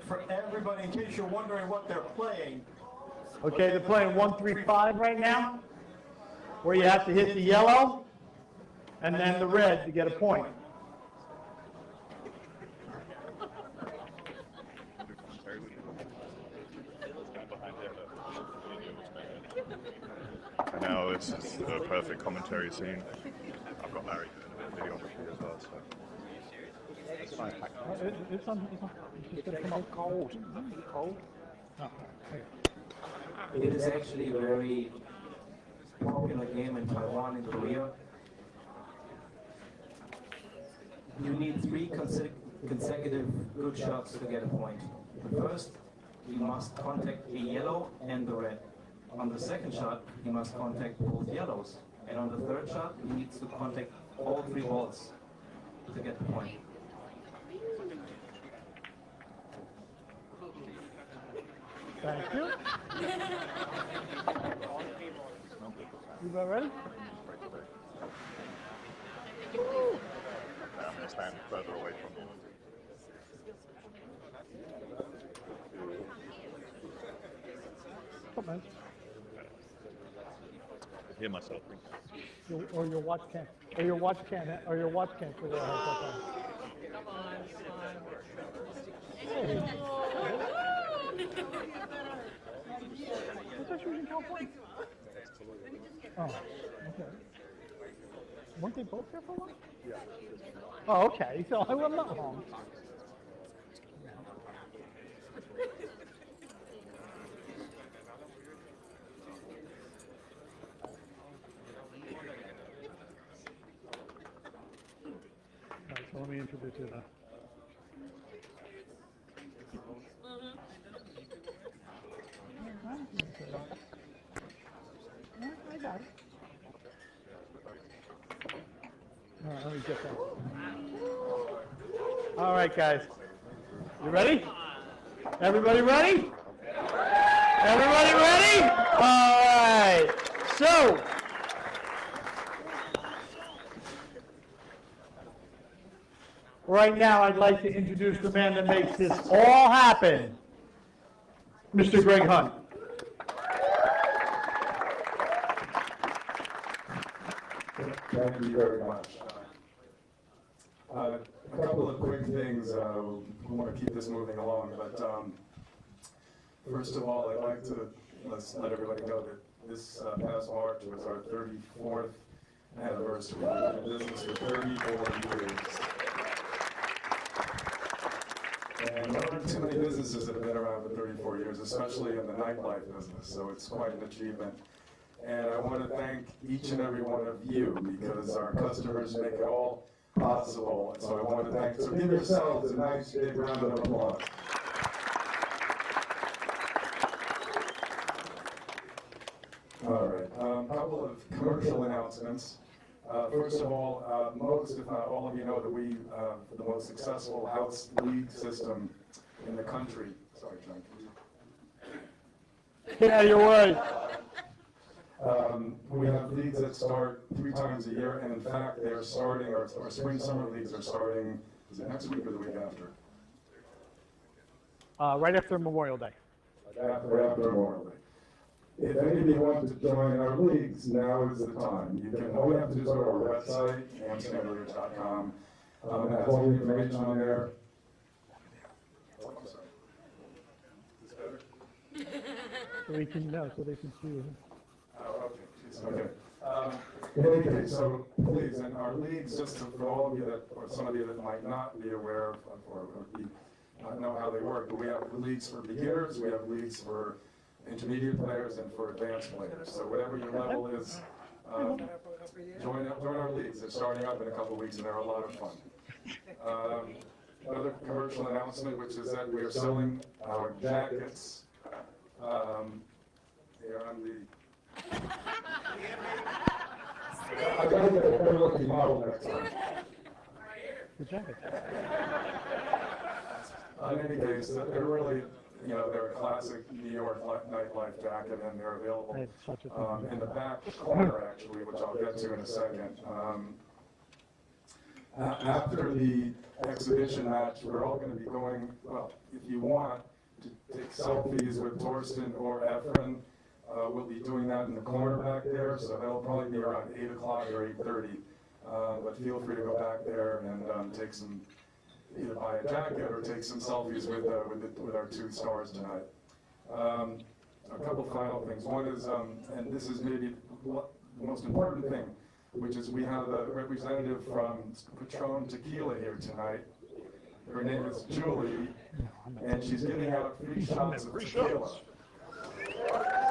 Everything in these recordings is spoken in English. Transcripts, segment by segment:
For everybody, in case you're wondering what they're playing. Okay, they're playing 1-3-5 right now, where you have to hit the yellow and then the red to get a point. Now this is the perfect commentary scene. I've got Larry doing a bit of videography as well, so. It's just going to come out cold. Cold? Oh, okay. It is actually a very popular game in Taiwan and Korea. You need 3 consecutive good shots to get a point. The first, you must contact the yellow and the red. On the second shot, you must contact both yellows. And on the third shot, you need to contact all 3 balls to get the point. Thank you. You about ready? I'm going to stand further away from you. Come on. I hear myself. Or your watch can't. Or your watch can't. Or your watch can't figure out how to play. Come on, come on. Hey. I thought you were in California. Oh, okay. Weren't they both there for a while? Yeah. Oh, okay. So I wasn't that long. All right, so let me introduce you to I got it. All right, let me get that. All right, guys. You ready? Everybody ready? Everybody ready? All right. So, right now I'd like to introduce the man that makes this all happen, Mr. Greg Hunt. Thank you very much. A couple of quick things. We want to keep this moving along, but first of all, I'd like to let everybody know that this past March was our 34th anniversary. We've been in business for 34 years. And there aren't too many businesses that have been around for 34 years, especially in the nightlife business, so it's quite an achievement. And I want to thank each and every one of you, because our customers make it all possible. And so I want to thank, so give yourselves a nice big round of applause. All right, a couple of commercial announcements. First of all, most, if not all of you know that we have the most successful house league system in the country. Sorry, John. Get out of your way. We have leagues that start 3 times a year, and in fact, they are starting, our spring summer leagues are starting, is it next week or the week after? Right after Memorial Day. After Memorial Day. If any of you want to join our leagues, now is the time. You can, all you have to do is go to our website, amsterdambilliards.com. It has all the information on there. Oh, I'm sorry. Is this better? So they can know, so they can see you. Oh, okay. Jeez, okay. In any case, so please, and our leagues, just for all of you that, or some of you that might not be aware of, or not know how they work, but we have leagues for beginners, we have leagues for intermediate players, and for advanced players. So whatever your level is, join our leagues. They're starting up in a couple of weeks, and they're a lot of fun. Another commercial announcement, which is that we are selling our jackets. Here on the. I gotta get a better looking model next time. Good jacket. In any case, they're really, they're a classic New York nightlife jacket, and they're available in the back corner, actually, which I'll get to in a second. After the exhibition match, we're all going to be going, well, if you want to take selfies with Thorsten or Efren, we'll be doing that in the corner back there, so that'll probably be around 8 o'clock or 8:30. But feel free to go back there and take some, either buy a jacket or take some selfies with our 2 stars tonight. A couple final things. One is, and this is maybe the most important thing, which is we have a representative from Patron Tequila here tonight. Her name is Julie, and she's giving out free shots of tequila.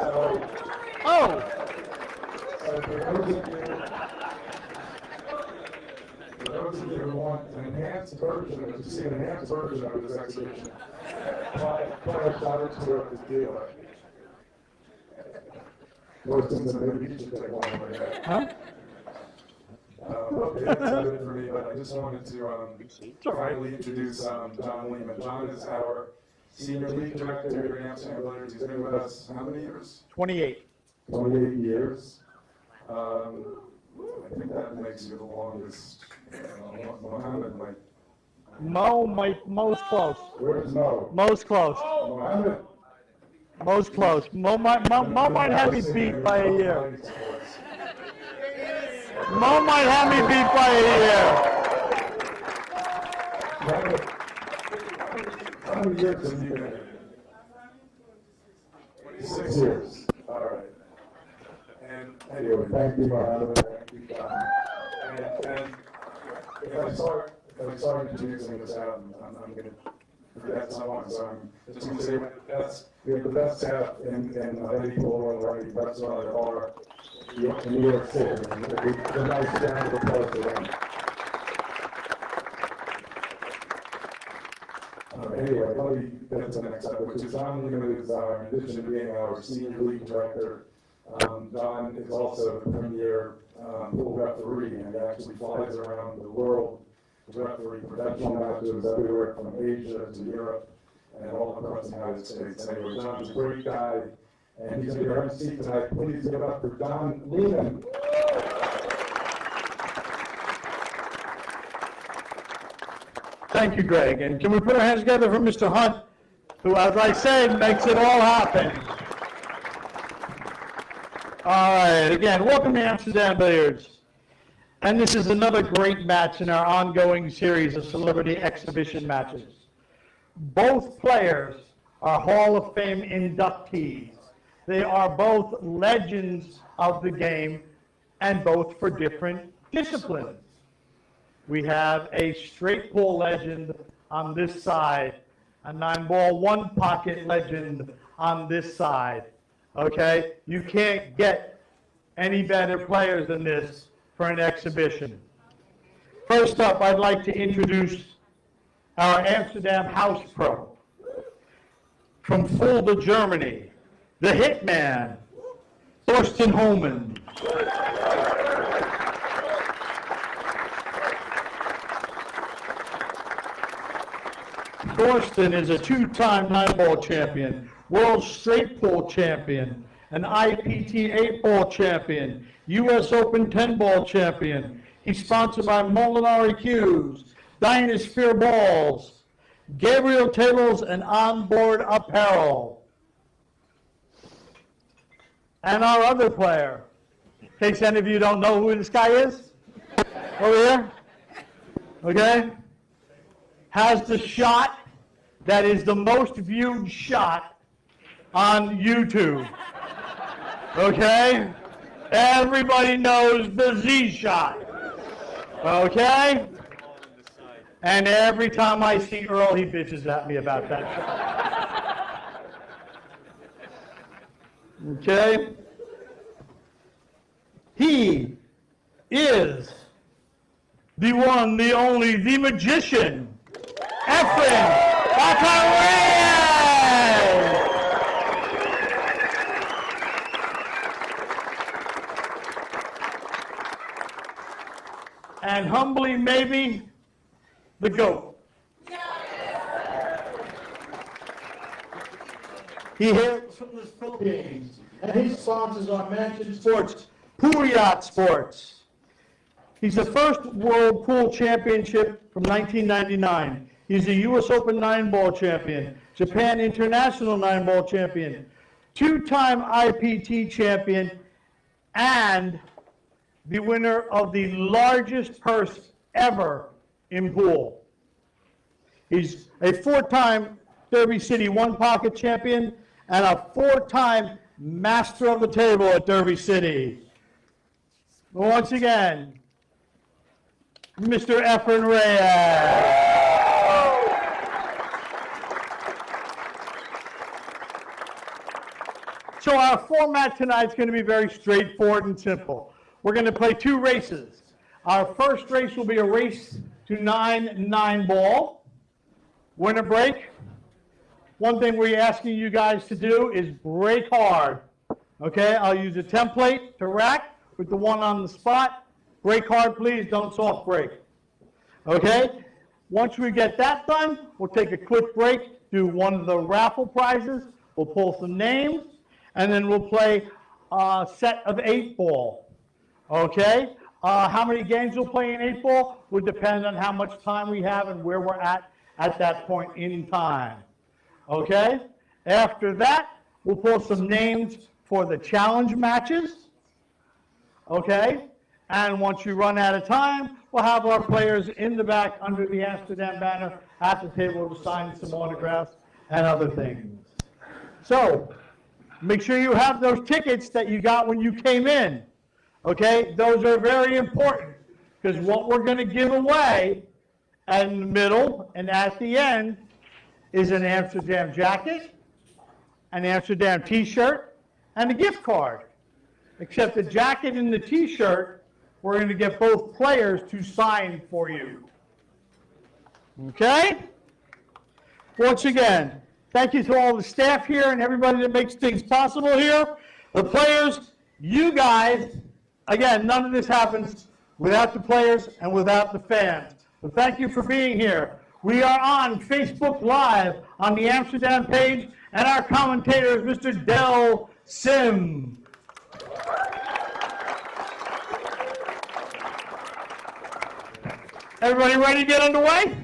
So, for those of you who want an enhanced version, to see an enhanced version of this exhibition, buy a shot or 2 of tequila. Thorsten said maybe you should take one over here. Huh? Okay, that's not it for me, but I just wanted to finally introduce John Lehman. John is our Senior League Director here at Amsterdam Billiards. He's been with us how many years? 28. 28 years. I think that makes you the longest. Mohammed might. Most close. Where's Mo? Most close. Mohammed. Most close. Mo might have me beat by a year. Mo might have me beat by a year. How many years have you been here? 6 years. All right. And anyway, thank you, Mohammed. Thank you, John. And if I start introducing this out, I'm going to forget someone. So I'm just going to say we have the best staff in many people who are running restaurant and bar in New York City. And a nice round of applause for them. Anyway, let me get to the next step, which is John Lehman is in addition to being our Senior League Director, John is also the premier pool referee, and he actually flies around the world to referee professional matches everywhere from Asia to Europe and all across the United States. Anyway, John's a great guy, and he's going to be our MC tonight. Please give it up for John Lehman. Thank you, Greg. And can we put our hands together for Mr. Hunt, who, as I said, makes it all happen. All right, again, welcome to Amsterdam Billiards. And this is another great match in our ongoing series of celebrity exhibition matches. Both players are Hall of Fame inductees. They are both legends of the game, and both for different disciplines. We have a straight pull legend on this side, a 9-ball 1-pocket legend on this side. Okay? You can't get any better players than this for an exhibition. First up, I'd like to introduce our Amsterdam House Pro. From Fulda, Germany, the Hitman, Thorsten Hohmann. Thorsten is a two-time 9-ball champion, world straight pool champion, an IPT 8-ball champion, U.S. Open 10-ball champion. He's sponsored by Molinari Cues, Dynasphere Balls, Gabriel Tables, and Onboard Apparel. And our other player, in case any of you don't know who this guy is, over here, okay, has the shot that is the most viewed shot on YouTube. Okay? Everybody knows the Z shot. Okay? And every time I see Earl, he bitches at me about that shot. Okay? He is the one, the only, the magician, Efren. Reyes! And humbly, maybe, the GOAT. He hails from the Philippines, and his sponsors are Mansion Sports, Puriyat Sports. He's the first World Pool Championship from 1999. He's a U.S. Open 9-ball champion, Japan International 9-ball champion, two-time IPT champion, and the winner of the largest purse ever in pool. He's a 4-time Derby City one-pocket champion and a 4-time master of the table at Derby City. Once again, Mr. Efren Reyes. So our format tonight is going to be very straightforward and simple. We're going to play 2 races. Our first race will be a race to 9-ball. Winner break. One thing we're asking you guys to do is break hard. Okay, I'll use a template to rack with the one on the spot. Break hard, please, don't soft break. Okay? Once we get that done, we'll take a quick break, do one of the raffle prizes, we'll pull some names, and then we'll play a set of 8-ball. Okay? How many games we'll play in 8-ball would depend on how much time we have and where we're at that point in time. Okay? After that, we'll pull some names for the challenge matches. Okay? And once you run out of time, we'll have our players in the back under the Amsterdam banner at the table to sign some autographs and other things. So, make sure you have those tickets that you got when you came in. Okay? Those are very important because what we're going to give away in the middle and at the end is an Amsterdam jacket, an Amsterdam t-shirt, and a gift card. Except the jacket and the t-shirt, we're going to get both players to sign for you. Okay? Once again, thank you to all the staff here and everybody that makes things possible here. The players, you guys, again, none of this happens without the players and without the fans. So thank you for being here. We are on Facebook Live on the Amsterdam page, and our commentator is Mr. Del Sim. Everybody ready to get underway?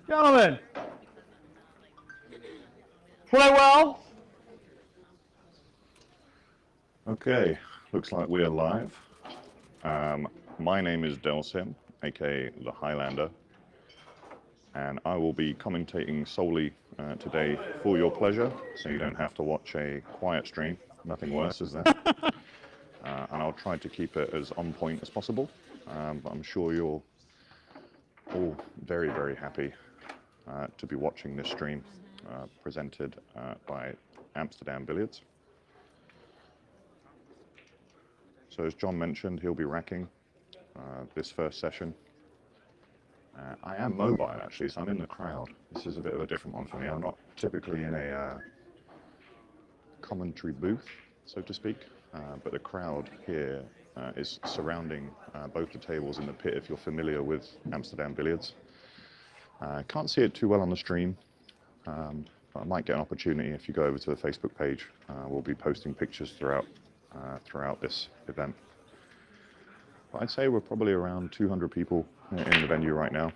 Gentlemen, play well. Okay, looks like we are live. My name is Del Sim, aka the Highlander, and I will be commentating solely today for your pleasure, so you don't have to watch a quiet stream. Nothing worse, is there? And I'll try to keep it as on point as possible. But I'm sure you're all very, very happy to be watching this stream presented by Amsterdam Billiards. So as John mentioned, he'll be racking this first session. I am mobile actually, so I'm in the crowd. This is a bit of a different one for me. I'm not typically in a commentary booth, so to speak, but the crowd here is surrounding both the tables in the pit if you're familiar with Amsterdam Billiards. Can't see it too well on the stream, but I might get an opportunity if you go over to the Facebook page. We'll be posting pictures throughout this event. But I'd say we're probably around 200 people in the venue right now.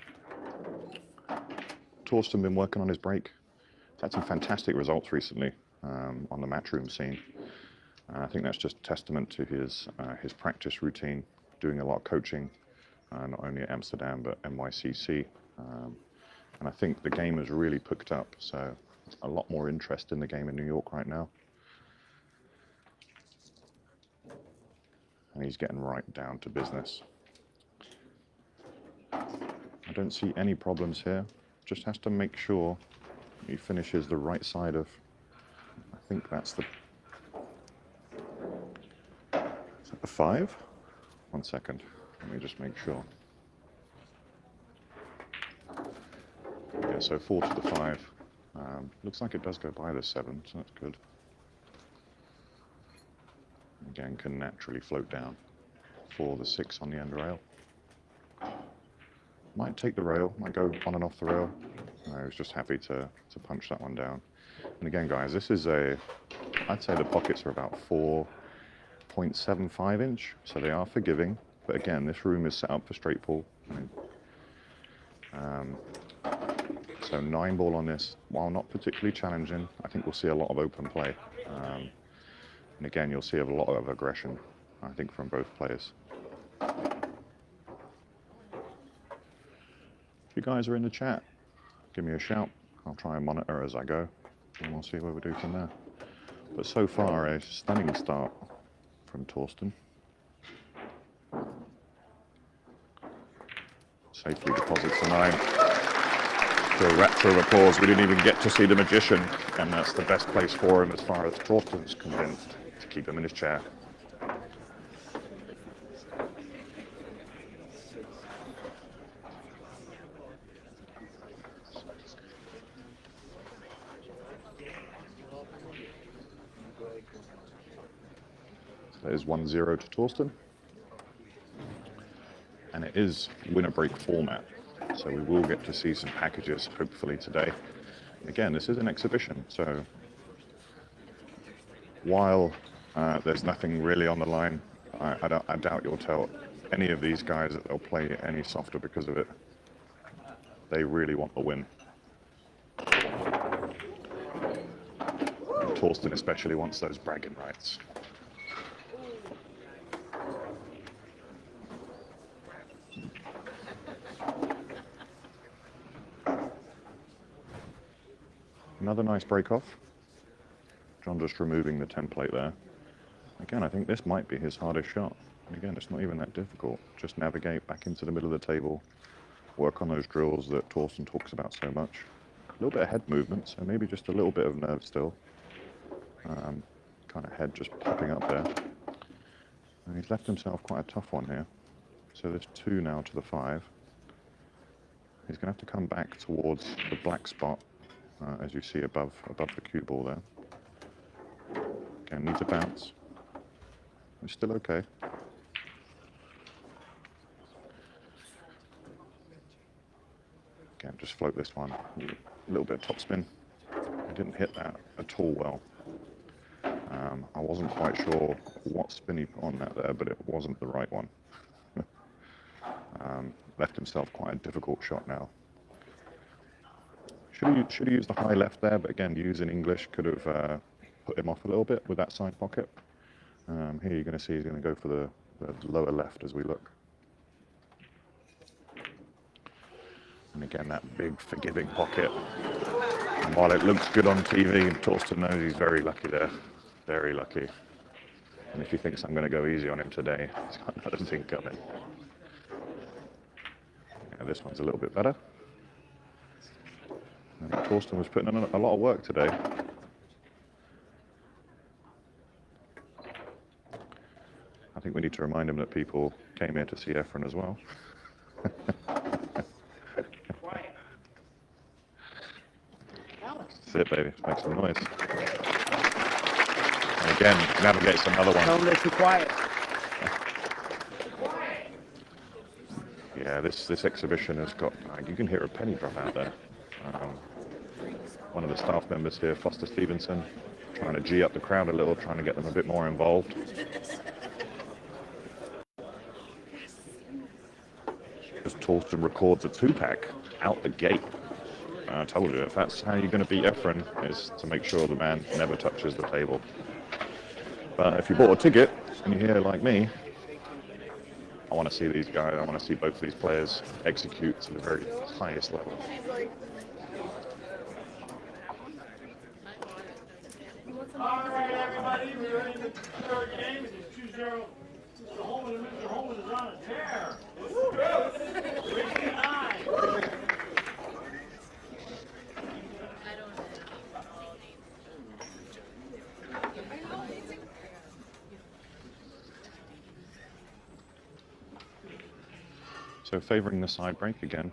Thorsten been working on his break. He's had some fantastic results recently on the matchroom scene. I think that's just testament to his practice routine, doing a lot of coaching, not only at Amsterdam but NYCC. And I think the game has really picked up, so a lot more interest in the game in New York right now. And he's getting right down to business. I don't see any problems here. Just has to make sure he finishes the right side of, I think that's the, is that the 5? 1 second, let me just make sure. Yeah, so 4 to the 5. Looks like it does go by the 7, so that's good. Again, can naturally float down for the 6 on the end rail. Might take the rail, might go on and off the rail. I was just happy to punch that one down. And again, guys, this is I'd say the pockets are about 4.75 inch, so they are forgiving. But again, this room is set up for straight pull. So 9 ball on this, while not particularly challenging, I think we'll see a lot of open play. And again, you'll see a lot of aggression, I think, from both players. If you guys are in the chat, give me a shout. I'll try and monitor as I go, and we'll see what we do from there. But so far, a stunning start from Thorsten. Safely deposits the 9. To a rapture of applause. We didn't even get to see the magician, and that's the best place for him as far as Thorsten's convinced to keep him in his chair. So that is 1-0 to Thorsten. And it is winner break format. So we will get to see some packages, hopefully today. Again, this is an exhibition, so while there's nothing really on the line, I doubt you'll tell any of these guys that they'll play any softer because of it. They really want the win. And Thorsten especially wants those bragging rights. Another nice break off. John just removing the template there. Again, I think this might be his hardest shot. And again, it's not even that difficult. Just navigate back into the middle of the table, work on those drills that Thorsten talks about so much. A little bit of head movement, so maybe just a little bit of nerve still. Kind of head just popping up there. And he's left himself quite a tough one here. So there's 2 now to the 5. He's going to have to come back towards the black spot. As you see above the cue ball there. Again, needs a bounce. It's still okay. Again, just float this one. A little bit of topspin. I didn't hit that at all well. I wasn't quite sure what spin he put on that there, but it wasn't the right one. Left himself quite a difficult shot now. Should have used the high left there, but again, using English could have put him off a little bit with that side pocket. Here you're going to see he's going to go for the lower left as we look. And again, that big forgiving pocket. And while it looks good on TV, Thorsten knows he's very lucky there. Very lucky. And if he thinks I'm going to go easy on him today, he's got another thing coming. Yeah, this one's a little bit better. I think Thorsten was putting in a lot of work today. I think we need to remind him that people came here to see Efren as well. it, baby. Make some noise. And again, navigates another one. Tell them they're too quiet. Yeah, this exhibition has got, you can hear a penny drop out there. One of the staff members here, Foster Stevenson, trying to G up the crowd a little, trying to get them a bit more involved. As Thorsten records a 2-pack out the gate. I told you, if that's how you're going to beat Efren, is to make sure the man never touches the table. But if you bought a ticket and you're here like me, I want to see these guys, I want to see both of these players execute to the very highest level. All right, everybody, we're ready for the third game. It's 2-0. Mr. Hohmann and Mr. Hohmann is on a tear. So favouring the side break again.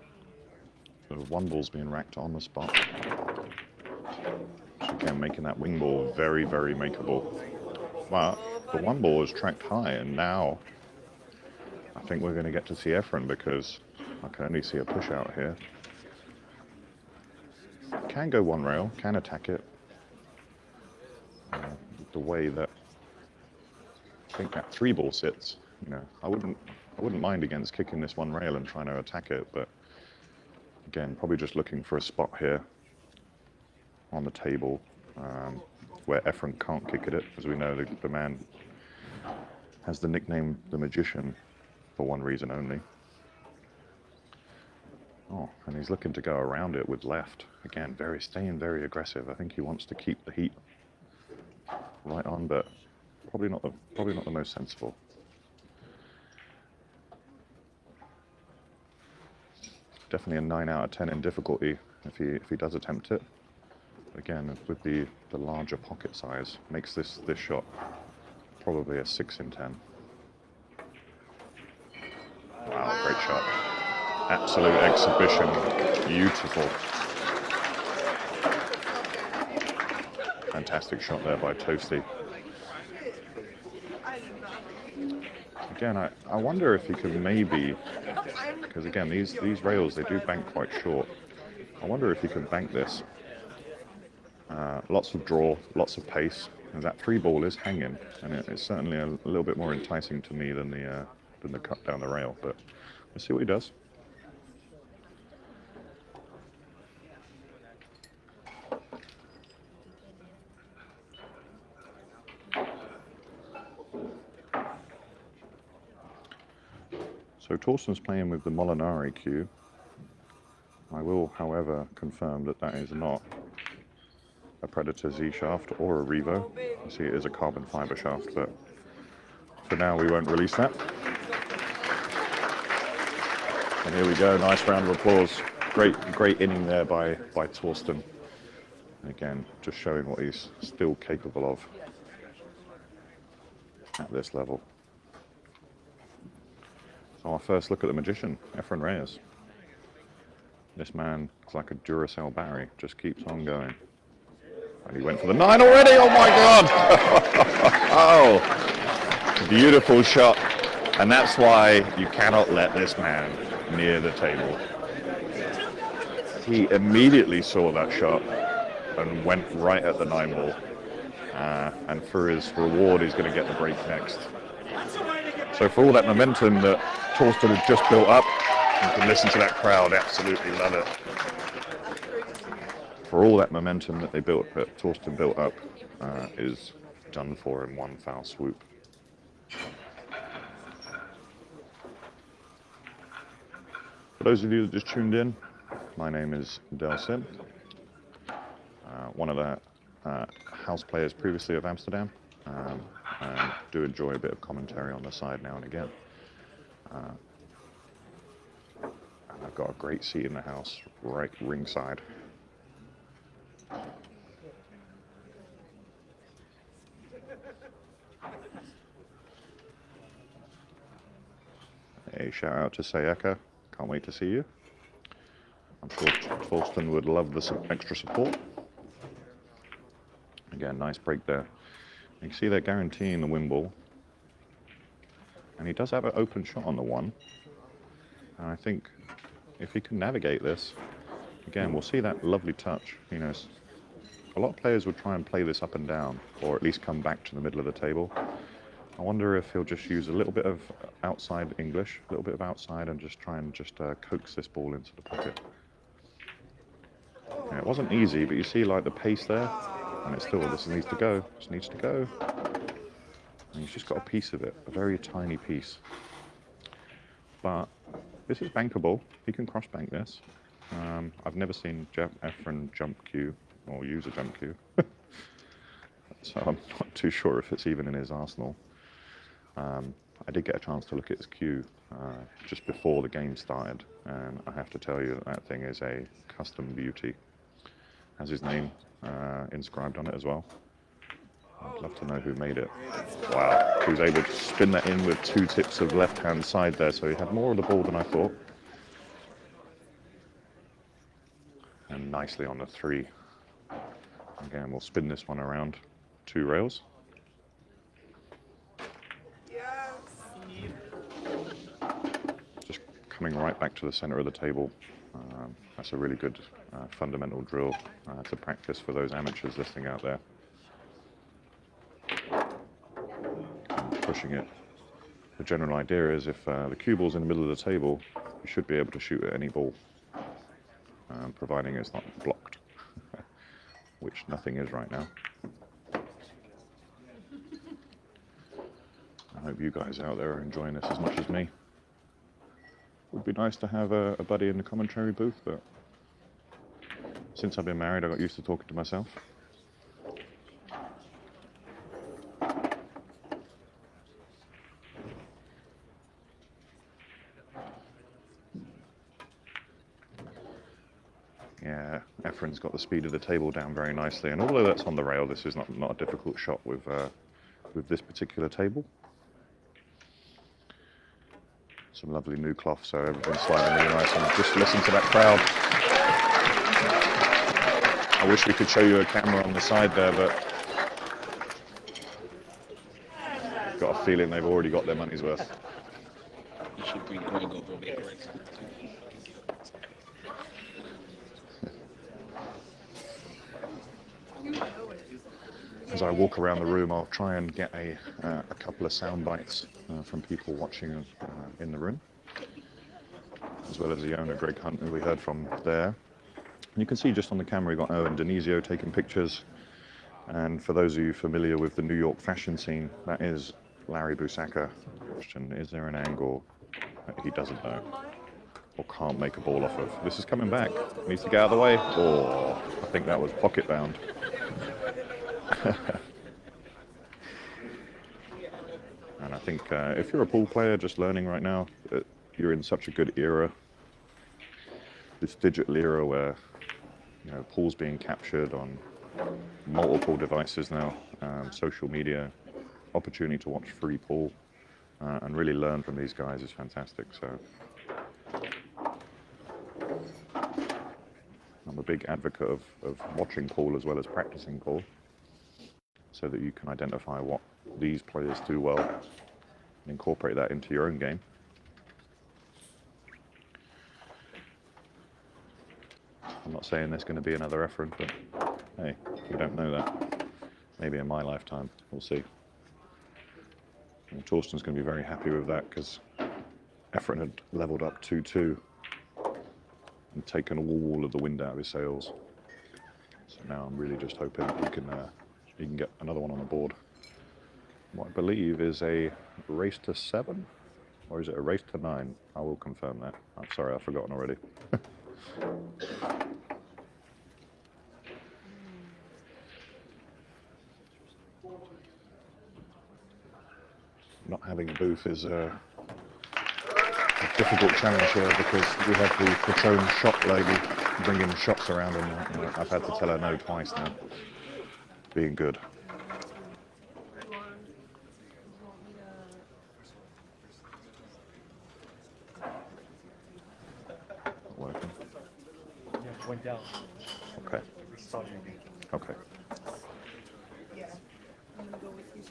The 1 ball's being racked on the spot. Again, making that wing ball very, very makeable. Well, the 1 ball is tracked high, and now I think we're going to get to see Efren because I can only see a push out here. Can go 1 rail, can attack it. The way that I think that 3 ball sits, you know, I wouldn't mind against kicking this 1 rail and trying to attack it, but again, probably just looking for a spot here on the table where Efren can't kick at it, as we know the man has the nickname the Magician for one reason only. Oh, and he's looking to go around it with left. Again, staying very aggressive. I think he wants to keep the heat right on, but probably not the most sensible. Definitely a 9 out of 10 in difficulty if he does attempt it. Again, with the larger pocket size, makes this shot probably a 6 in 10. Wow, great shot. Absolute exhibition. Beautiful. Fantastic shot there by Toasty. Again, I wonder if he could maybe, because again, these rails, they do bank quite short. I wonder if he could bank this. Lots of draw, lots of pace, and that 3 ball is hanging, and it's certainly a little bit more enticing to me than the cut down the rail, but let's see what he does. So Thorsten's playing with the Molinari cue. I will, however, confirm that is not a Predator Z shaft or a Revo. You see it is a carbon fiber shaft, but for now we won't release that. And here we go, nice round of applause. Great inning there by Thorsten. And again, just showing what he's still capable of at this level. So our first look at the Magician, Efren Reyes. This man looks like a Duracell battery, just keeps on going. And he went for the 9 already, oh my God! Oh, beautiful shot. And that's why you cannot let this man near the table. He immediately saw that shot and went right at the 9 ball. And for his reward, he's going to get the break next. So for all that momentum that Thorsten had just built up, you can listen to that crowd, absolutely love it. For all that momentum that Thorsten built up, is done for in one foul swoop. For those of you that just tuned in, my name is Thorsten, one of the house players previously of Amsterdam, and do enjoy a bit of commentary on the side now and again. And I've got a great seat in the house, right ringside. A shout out to Sayeka, can't wait to see you. I'm sure Thorsten would love some extra support. Again, nice break there. You can see they're guaranteeing the win ball. And he does have an open shot on the one. And I think if he can navigate this, again, we'll see that lovely touch. You know, a lot of players would try and play this up and down, or at least come back to the middle of the table. I wonder if he'll just use a little bit of outside English, a little bit of outside, and just try and just coax this ball into the pocket. Yeah, it wasn't easy, but you see like the pace there, and it's still, this needs to go, this needs to go. And he's just got a piece of it, a very tiny piece. But this is bankable. He can cross bank this. I've never seen Efren jump cue or use a jump cue. So I'm not too sure if it's even in his arsenal. I did get a chance to look at his cue just before the game started, and I have to tell you that thing is a custom beauty. Has his name inscribed on it as well. I'd love to know who made it. Wow, he was able to spin that in with two tips of left-hand side there, so he had more of the ball than I thought. And nicely on the three. Again, we'll spin this one around 2 rails. Just coming right back to the center of the table. That's a really good fundamental drill to practice for those amateurs listening out there. And pushing it. The general idea is if the cue ball's in the middle of the table, you should be able to shoot at any ball, providing it's not blocked, which nothing is right now. I hope you guys out there are enjoying this as much as me. Would be nice to have a buddy in the commentary booth, but since I've been married, I got used to talking to myself. Yeah, Efren's got the speed of the table down very nicely, and although that's on the rail, this is not a difficult shot with this particular table. Some lovely new cloth, so everything's sliding really nice. And just listen to that crowd. I wish we could show you a camera on the side there, but got a feeling they've already got their money's worth. You should bring Greg over and make Greg. As I walk around the room, I'll try and get a couple of sound bites from people watching in the room, as well as the owner, Greg Hunt, who we heard from there. And you can see just on the camera, we've got Owen Denizio taking pictures. And for those of you familiar with the New York fashion scene, that is Larry Busacca. Question, is there an angle that he doesn't know or can't make a ball off of? This is coming back. Needs to get out of the way. Oh, I think that was pocket bound. And I think if you're a pool player just learning right now, you're in such a good era, this digital era where pool's being captured on multiple devices now, social media, opportunity to watch free pool and really learn from these guys is fantastic. So I'm a big advocate of watching pool as well as practicing pool, so that you can identify what these players do well and incorporate that into your own game. I'm not saying there's going to be another Efren, but hey, you don't know that. Maybe in my lifetime, we'll see. And Thorsten's going to be very happy with that, because Efren had leveled up 2-2 and taken all of the wind out of his sails. So now I'm really just hoping he can get another one on the board. What I believe is a race to 7, or is it a race to 9? I will confirm that. I'm sorry, I've forgotten already. Not having a booth is a difficult challenge here, because we have the Patron shop lady bringing shots around, and I've had to tell her no twice now. Being good. Working. Yeah, went down. Okay. Started again. Okay.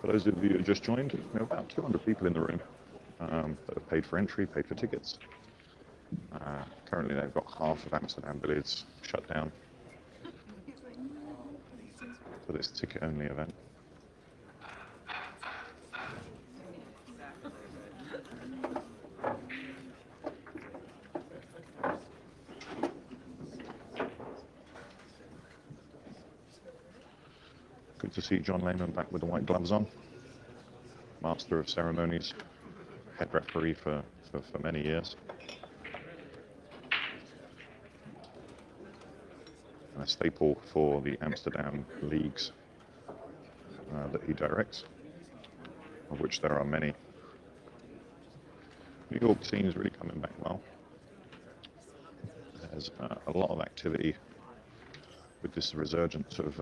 For those of you who just joined, we have about 200 people in the room that have paid for entry, paid for tickets. Currently they've got half of Amsterdam Billiards shut down for this ticket-only event. Good to see John Lehman back with the white gloves on. Master of ceremonies, head referee for many years. And a staple for the Amsterdam leagues that he directs, of which there are many. New York scene is really coming back well. There's a lot of activity with this resurgence of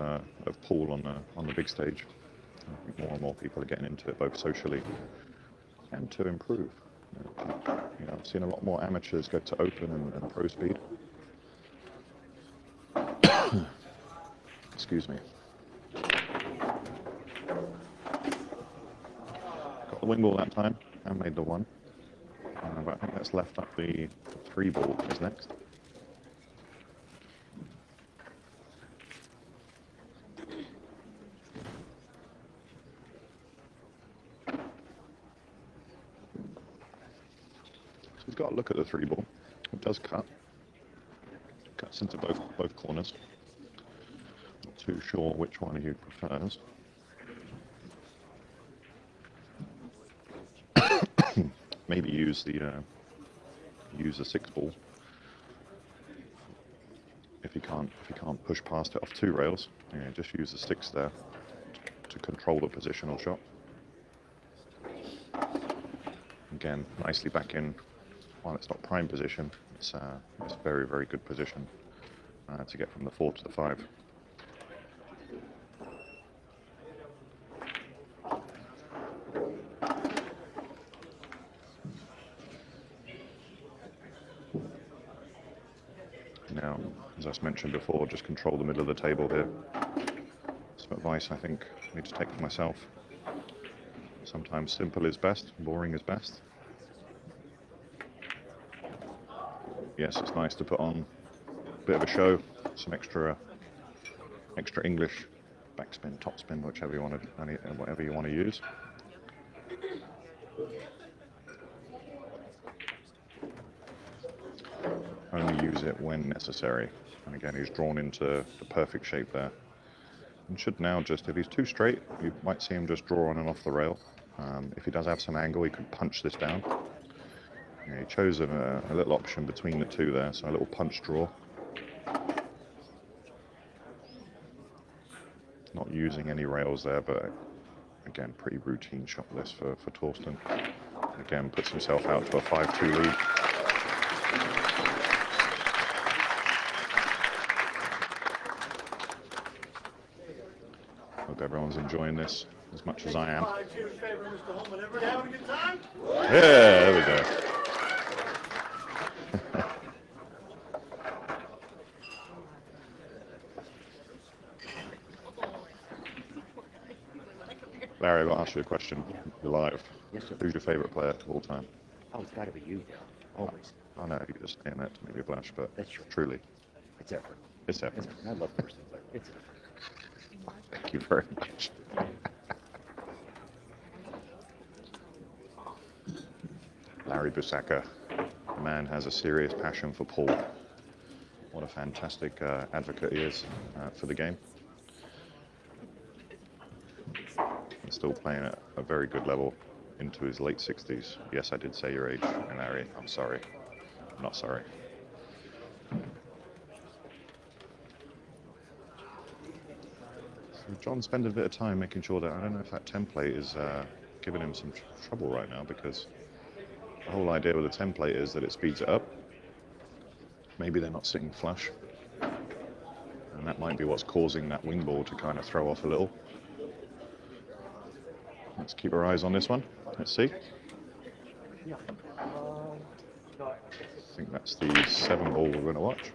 pool on the big stage. I think more and more people are getting into it, both socially and to improve. You know, I've seen a lot more amateurs go to open and pro speed. Excuse me. Got the wing ball that time and made the one. But I think that's left up the 3 ball is next. We've got to look at the 3 ball. It does cut. Cuts into both corners. Not too sure which one he prefers. Maybe use the 6 ball if he can't push past it off 2 rails. Yeah, just use the 6 there to control the positional shot. Again, nicely back in. While it's not prime position, it's very, very good position to get from the 4 to the 5. Now, as I mentioned before, just control the middle of the table here. Some advice I think I need to take for myself. Sometimes simple is best, boring is best. Yes, it's nice to put on a bit of a show, some extra English, backspin, topspin, whatever you want to use. Only use it when necessary. And again, he's drawn into the perfect shape there. And should now just, if he's too straight, you might see him just draw on and off the rail. If he does have some angle, he could punch this down. Yeah, he chose a little option between the 2 there, so a little punch draw. Not using any rails there, but again, pretty routine shot this for Thorsten. Again, puts himself out to a 5-2 lead. Hope everyone's enjoying this as much as I am. 5-2 favor Mr. Hohmann. Everybody having a good time? Yeah, there we go. Larry, I've got to ask you a question. You're live. Yes, sir. Who's your favourite player of all time? Oh, it's got to be you, always. I know you just saying that to make me blush, but That's true. truly, It's Efren. it's Efren. I love Thorsten, but it's Efren. Thank you very much. Larry Busaka, the man has a serious passion for pool. What a fantastic advocate he is for the game. He's still playing at a very good level into his late 60s. Yes, I did say your age, Larry. I'm sorry. I'm not sorry. So John spent a bit of time making sure that, I don't know if that template is giving him some trouble right now, because the whole idea with the template is that it speeds it up. Maybe they're not sitting flush. And that might be what's causing that wing ball to kind of throw off a little. Let's keep our eyes on this one. Let's see. I think that's the 7 ball we're going to watch.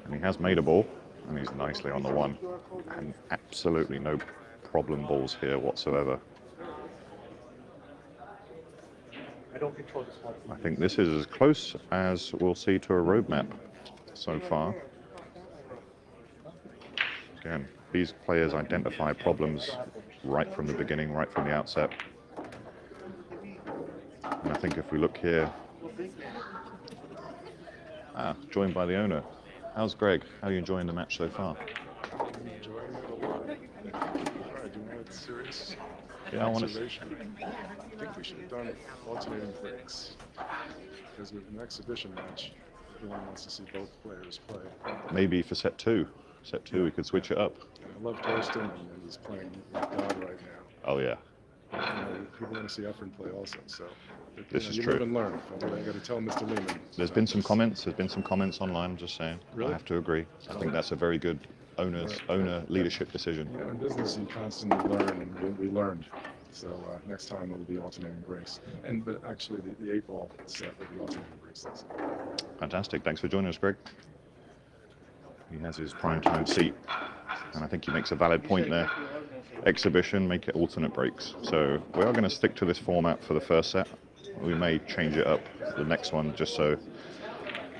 And he has made a ball. And he's nicely on the one. And absolutely no problem balls here whatsoever. I think this is as close as we'll see to a roadmap so far. Again, these players identify problems right from the beginning, right from the outset. And I think if we look here, joined by the owner. How's Greg? How are you enjoying the match so far? Enjoying it a lot. I do know it's serious. Yeah, I want to. Observation. I think we should have done alternating breaks because with an exhibition match, everyone wants to see both players play. Maybe for set two. Set two, we could switch it up. I love Thorsten, and he's playing like God right now. Oh yeah. You know, people want to see Efren play also, so This is you true. live and learn. I got to tell Mr. Lehman. There's been some comments. There's been some comments online. I'm just saying. Really? I have to agree. I think that's a very good owner leadership decision. You know, in business, you constantly learn, and we learned. So next time it'll be alternating breaks. But actually, the 8-ball set will be alternating breaks. Fantastic. Thanks for joining us, Greg. He has his prime time seat, and I think he makes a valid point there. Exhibition, make it alternate breaks. So we are going to stick to this format for the first set. We may change it up the next one just so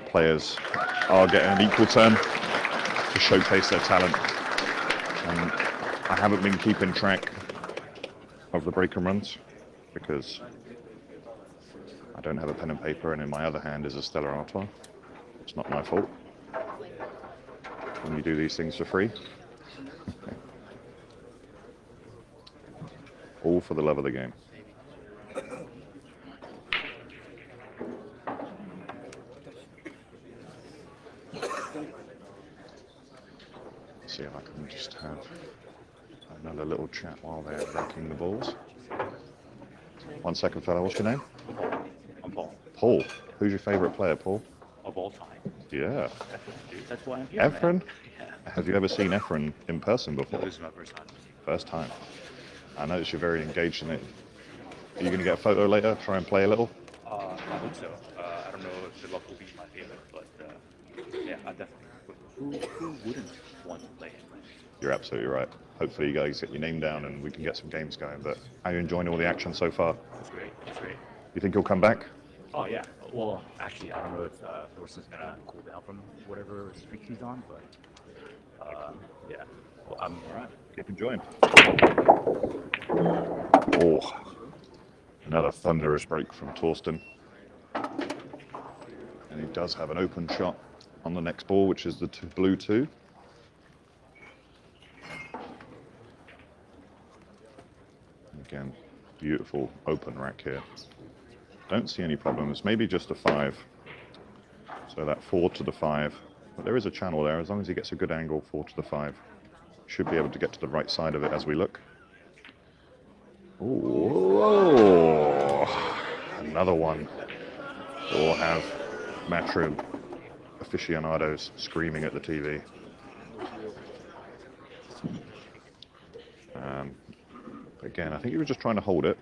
players are getting an equal turn to showcase their talent. And I haven't been keeping track of the break and runs because I don't have a pen and paper, and in my other hand is a Stella Artois. It's not my fault when you do these things for free. All for the love of the game. See if I can just have another little chat while they're wrecking the balls. 1 second, fella. What's your name? I'm Paul. Paul. Who's your favourite player, Paul? Of all time. Yeah. That's why I'm here. Efren? Man. Yeah. Have you ever seen Efren in person No, before? this is my first time. First time. I notice you're very engaged in it. Are you going to get a photo later? Try and play a little? I hope so. I don't know if the luck will be my favorite, but yeah, I definitely would. Who wouldn't want to play him? You're absolutely right. Hopefully you guys get your name down and we can get some games going. But how are you enjoying all the action so far? It's great. It's great. You think he'll come back? Oh, yeah. Well, actually, I don't know if Thorsten's going to cool down from whatever streak he's on, but yeah. Well, I'm all right. Keep enjoying. Oh, another thunderous break from Thorsten. And he does have an open shot on the next ball, which is the blue 2. Again, beautiful open rack here. Don't see any problems. Maybe just a 5. So that 4 to the 5. But there is a channel there. As long as he gets a good angle, 4 to the 5. Should be able to get to the right side of it as we look. Ooh, another one. We'll have matchroom aficionados screaming at the TV. Again, I think he was just trying to hold it.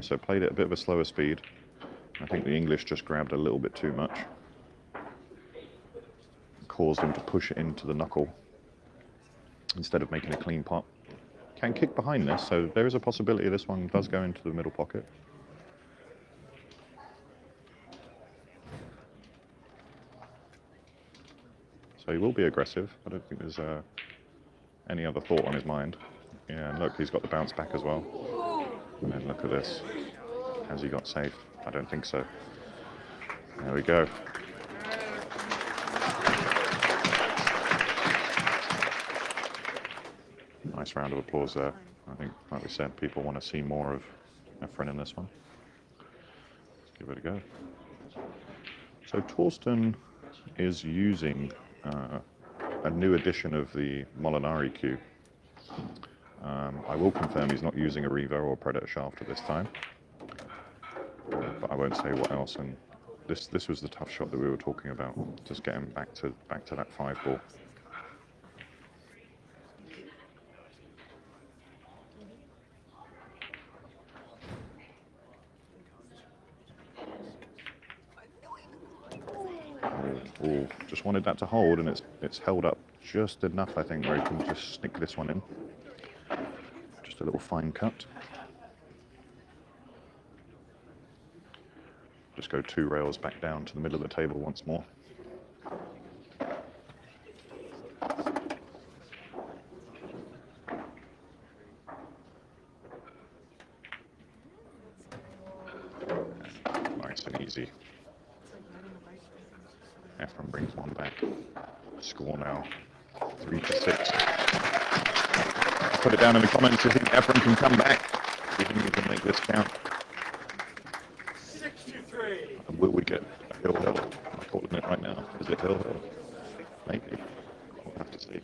So played it a bit of a slower speed. I think the English just grabbed a little bit too much. Caused him to push it into the knuckle instead of making a clean pot. Can kick behind this, so there is a possibility this one does go into the middle pocket. So he will be aggressive. I don't think there's any other thought on his mind. Yeah, and look, he's got the bounce back as well. And then look at this. Has he got safe? I don't think so. There we go. Nice round of applause there. I think, like we said, people want to see more of Efren in this one. Let's give it a go. So Thorsten is using a new edition of the Molinari cue. I will confirm he's not using a Revo or a Predator shaft at this time, but I won't say what else. And this was the tough shot that we were talking about, just getting back to that 5 ball. Ooh, just wanted that to hold, and it's held up just enough, I think, where he can just sneak this one in. Just a little fine cut. Just go 2 rails back down to the middle of the table once more. Nice and easy. Efren brings one back. Score now 3-6. Put it down in the comments if you think Efren can come back. Do you think he can make this count? 6-3. And will we get a hill? I'm calling it right now. Is it hill? Maybe. We'll have to see.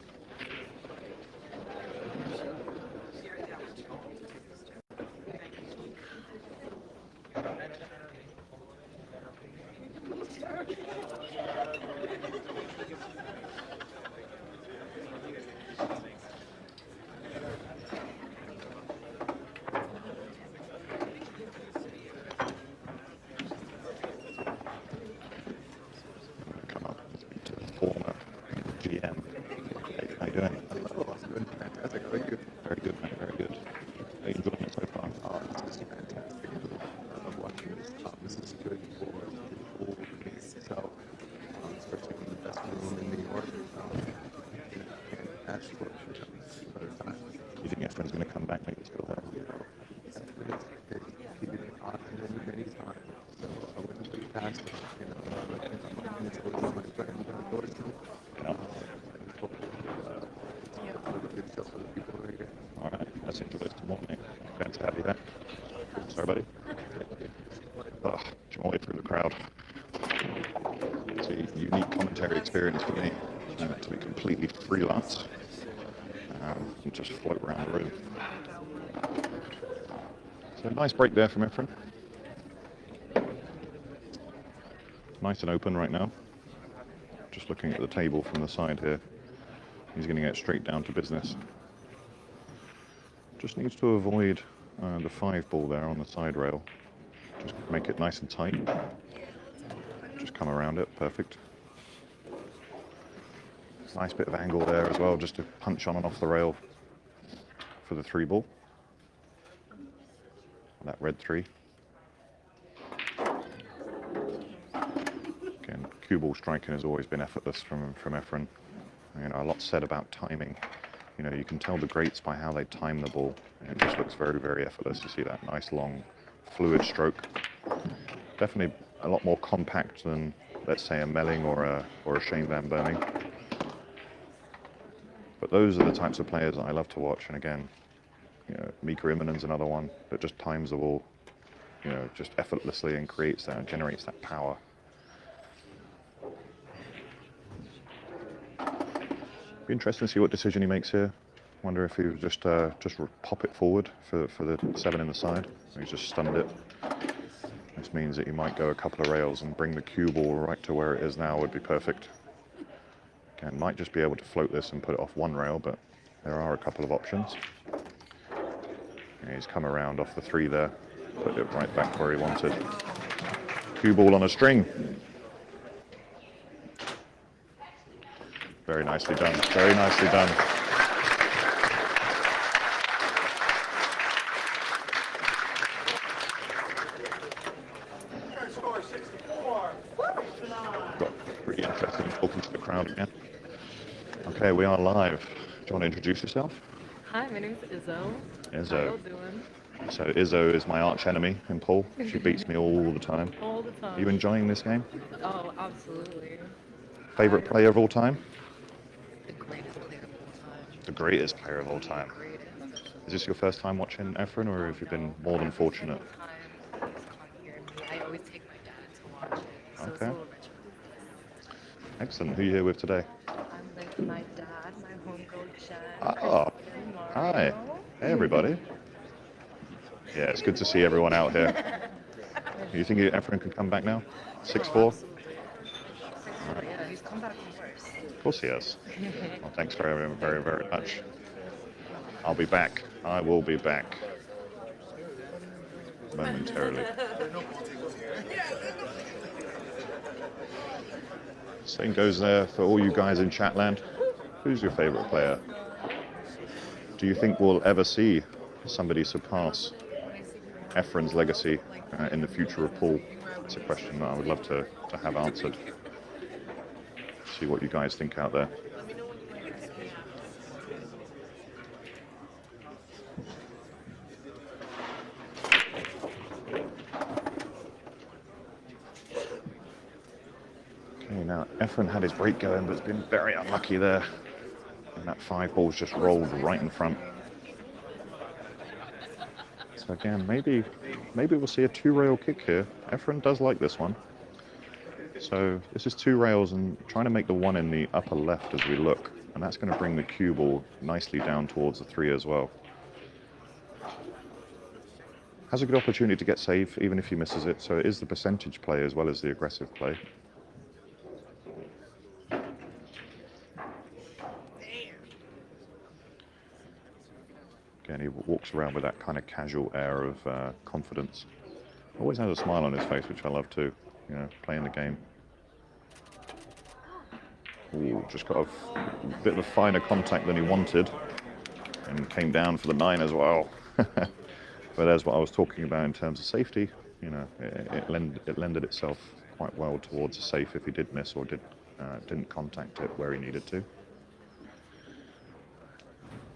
Come up and speak to the former GM. Hey, how you doing? Oh, I'm doing fantastic. How are you? Very good, man. Very good. How you enjoying it so far? Oh, this is fantastic. I love watching this. This is good for the whole game itself, especially in the best room in New York. And Ashford, another time. Do you think Efren's going to come back, make this go well? You know, he did it on many times. So I wouldn't be past it. You know, and it's always my friend, Thorsten. No. And hopefully, a good show for the people right here. All right. That's interesting morning. Glad to have you back. Sorry, buddy. Oh, jump away through the crowd. It's a unique commentary experience for me to be completely freelance and just float around the room. So a nice break there from Efren. Nice and open right now. Just looking at the table from the side here. He's going to get straight down to business. Just needs to avoid the 5 ball there on the side rail. Just make it nice and tight. Just come around it, perfect. Nice bit of angle there as well, just to punch on and off the rail for the 3 ball. That red 3. Again, cue ball striking has always been effortless from Efren. You know, a lot said about timing. You know, you can tell the greats by how they time the ball. It just looks very, very effortless. You see that nice long fluid stroke. Definitely a lot more compact than, let's say, a Melling or a Shane Van Boening. But those are the types of players that I love to watch. And again, you know, Mika Immonen's another one that just times the ball, you know, just effortlessly and creates that and generates that power. Be interesting to see what decision he makes here. Wonder if he would just pop it forward for the 7 in the side. He's just stunned it. This means that he might go a couple of rails and bring the cue ball right to where it is now would be perfect. Again, might just be able to float this and put it off 1 rail, but there are a couple of options. And he's come around off the 3 there, put it right back where he wanted. Cue ball on a string. Very nicely done, very nicely done. Score 64. Got pretty interesting talking to the crowd again. Okay, we are live. Do you want to introduce yourself? Hi, my name's Izzo. Izzo. How y'all doing? So Izzo is my arch enemy in pool. She beats me all the time. All the time. Are you enjoying this game? Oh, absolutely. Favorite player of all time? The greatest player of all time. The greatest player of all time. Greatest. Is this your first time watching Efren, or have you been more than fortunate? I always take my dad to watch it, so it's a Okay. little richer. Excellent. Who are you here with today? I'm with my dad, my homegirl Jen, Oh, Kristen, Mario. hi. Hey, everybody. Yeah, it's good to see everyone out here. You think Efren can come back now? 6'4"? Yeah, he's come back from worse. Of course he has. Well, thanks very, very, very much. I'll be back. I will be back. Momentarily. Same goes there for all you guys in Chatland. Who's your favorite player? Do you think we'll ever see somebody surpass Efren's legacy in the future of pool? It's a question that I would love to have answered. See what you guys think out there. Okay, now Efren had his break going, but has been very unlucky there. And that 5 ball's just rolled right in front. So again, maybe we'll see a 2-rail kick here. Efren does like this one. So this is 2 rails and trying to make the 1 in the upper left as we look. And that's going to bring the cue ball nicely down towards the 3 as well. Has a good opportunity to get safe even if he misses it. So it is the percentage play as well as the aggressive play. Again, he walks around with that kind of casual air of confidence. Always has a smile on his face, which I love too. You know, playing the game. Ooh, just got a bit of a finer contact than he wanted, and came down for the 9 as well. But as what I was talking about in terms of safety, you know, it lended itself quite well towards a safe if he did miss or didn't contact it where he needed to.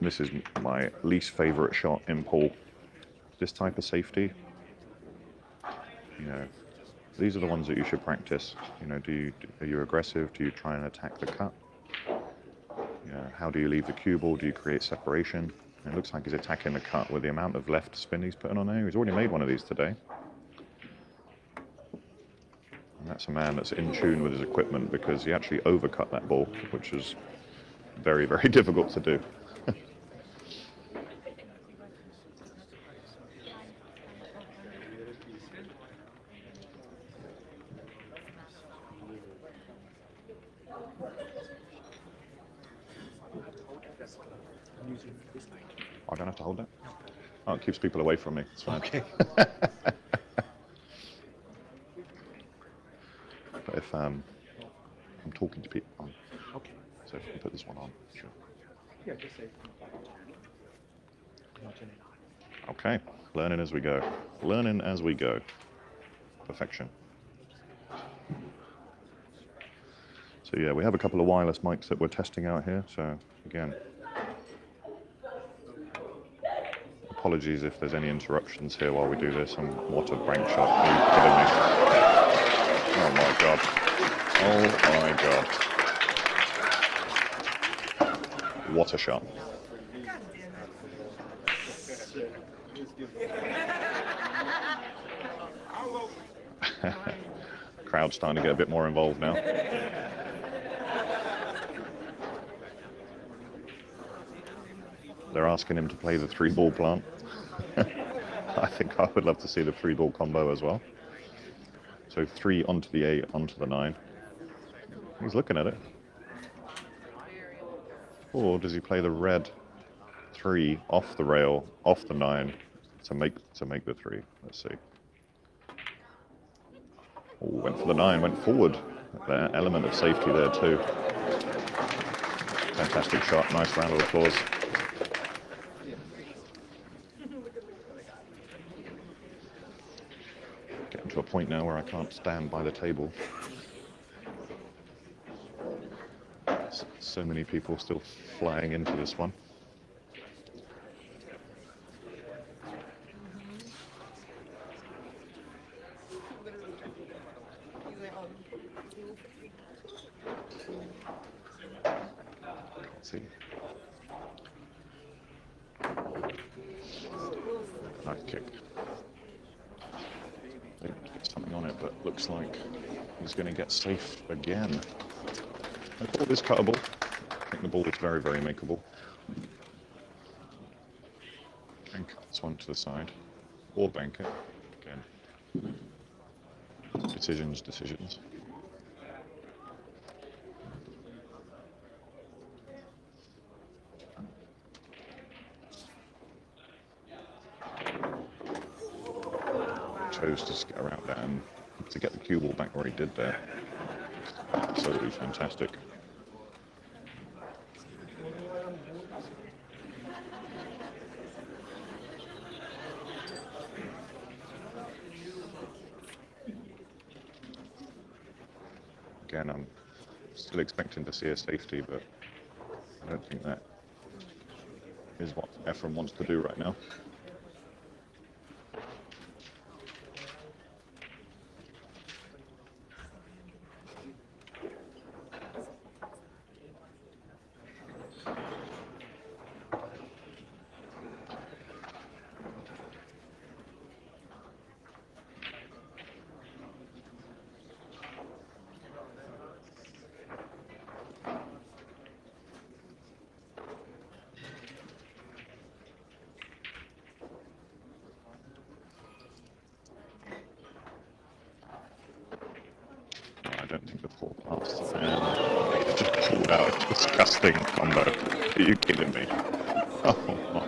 This is my least favorite shot in pool. This type of safety, you know, these are the ones that you should practice. You know, are you aggressive? Do you try and attack the cut? You know, how do you leave the cue ball? Do you create separation? And it looks like he's attacking the cut with the amount of left spin he's putting on there. He's already made one of these today. And that's a man that's in tune with his equipment because he actually overcut that ball, which is very, very difficult to do. I don't have to hold that? Oh, it keeps people away from me. It's fine. Okay. But if I'm talking to people, okay. So if you can put this one on, sure. Yeah, just say. Okay, learning as we go. Learning as we go. Perfection. So yeah, we have a couple of wireless mics that we're testing out here. So again, apologies if there's any interruptions here while we do this. And what a bank shot! Are you kidding me? Oh my god! Oh my god! What a shot! Crowd's starting to get a bit more involved now. They're asking him to play the 3-ball plant. I think I would love to see the 3-ball combo as well. So 3 onto the 8, onto the 9. He's looking at it. Or does he play the red 3 off the rail, off the 9 to make the 3? Let's see. Oh, went for the 9, went forward. That element of safety there too. Fantastic shot. Nice round of applause. Getting to a point now where I can't stand by the table. So many people still flying into this one. Let's see. Nice kick. Something on it, but looks like he's going to get safe again. The ball is cuttable. I think the ball is very, very makeable. Bank this one to the side, or bank it. Again, decisions. Chose to just get around that and to get the cue ball back where he did there. Absolutely fantastic. Again, I'm still expecting to see a safety, but I don't think that is what Efren wants to do right now. I don't think the full pass. And he just pulled out a disgusting combo. Are you kidding me? Oh my.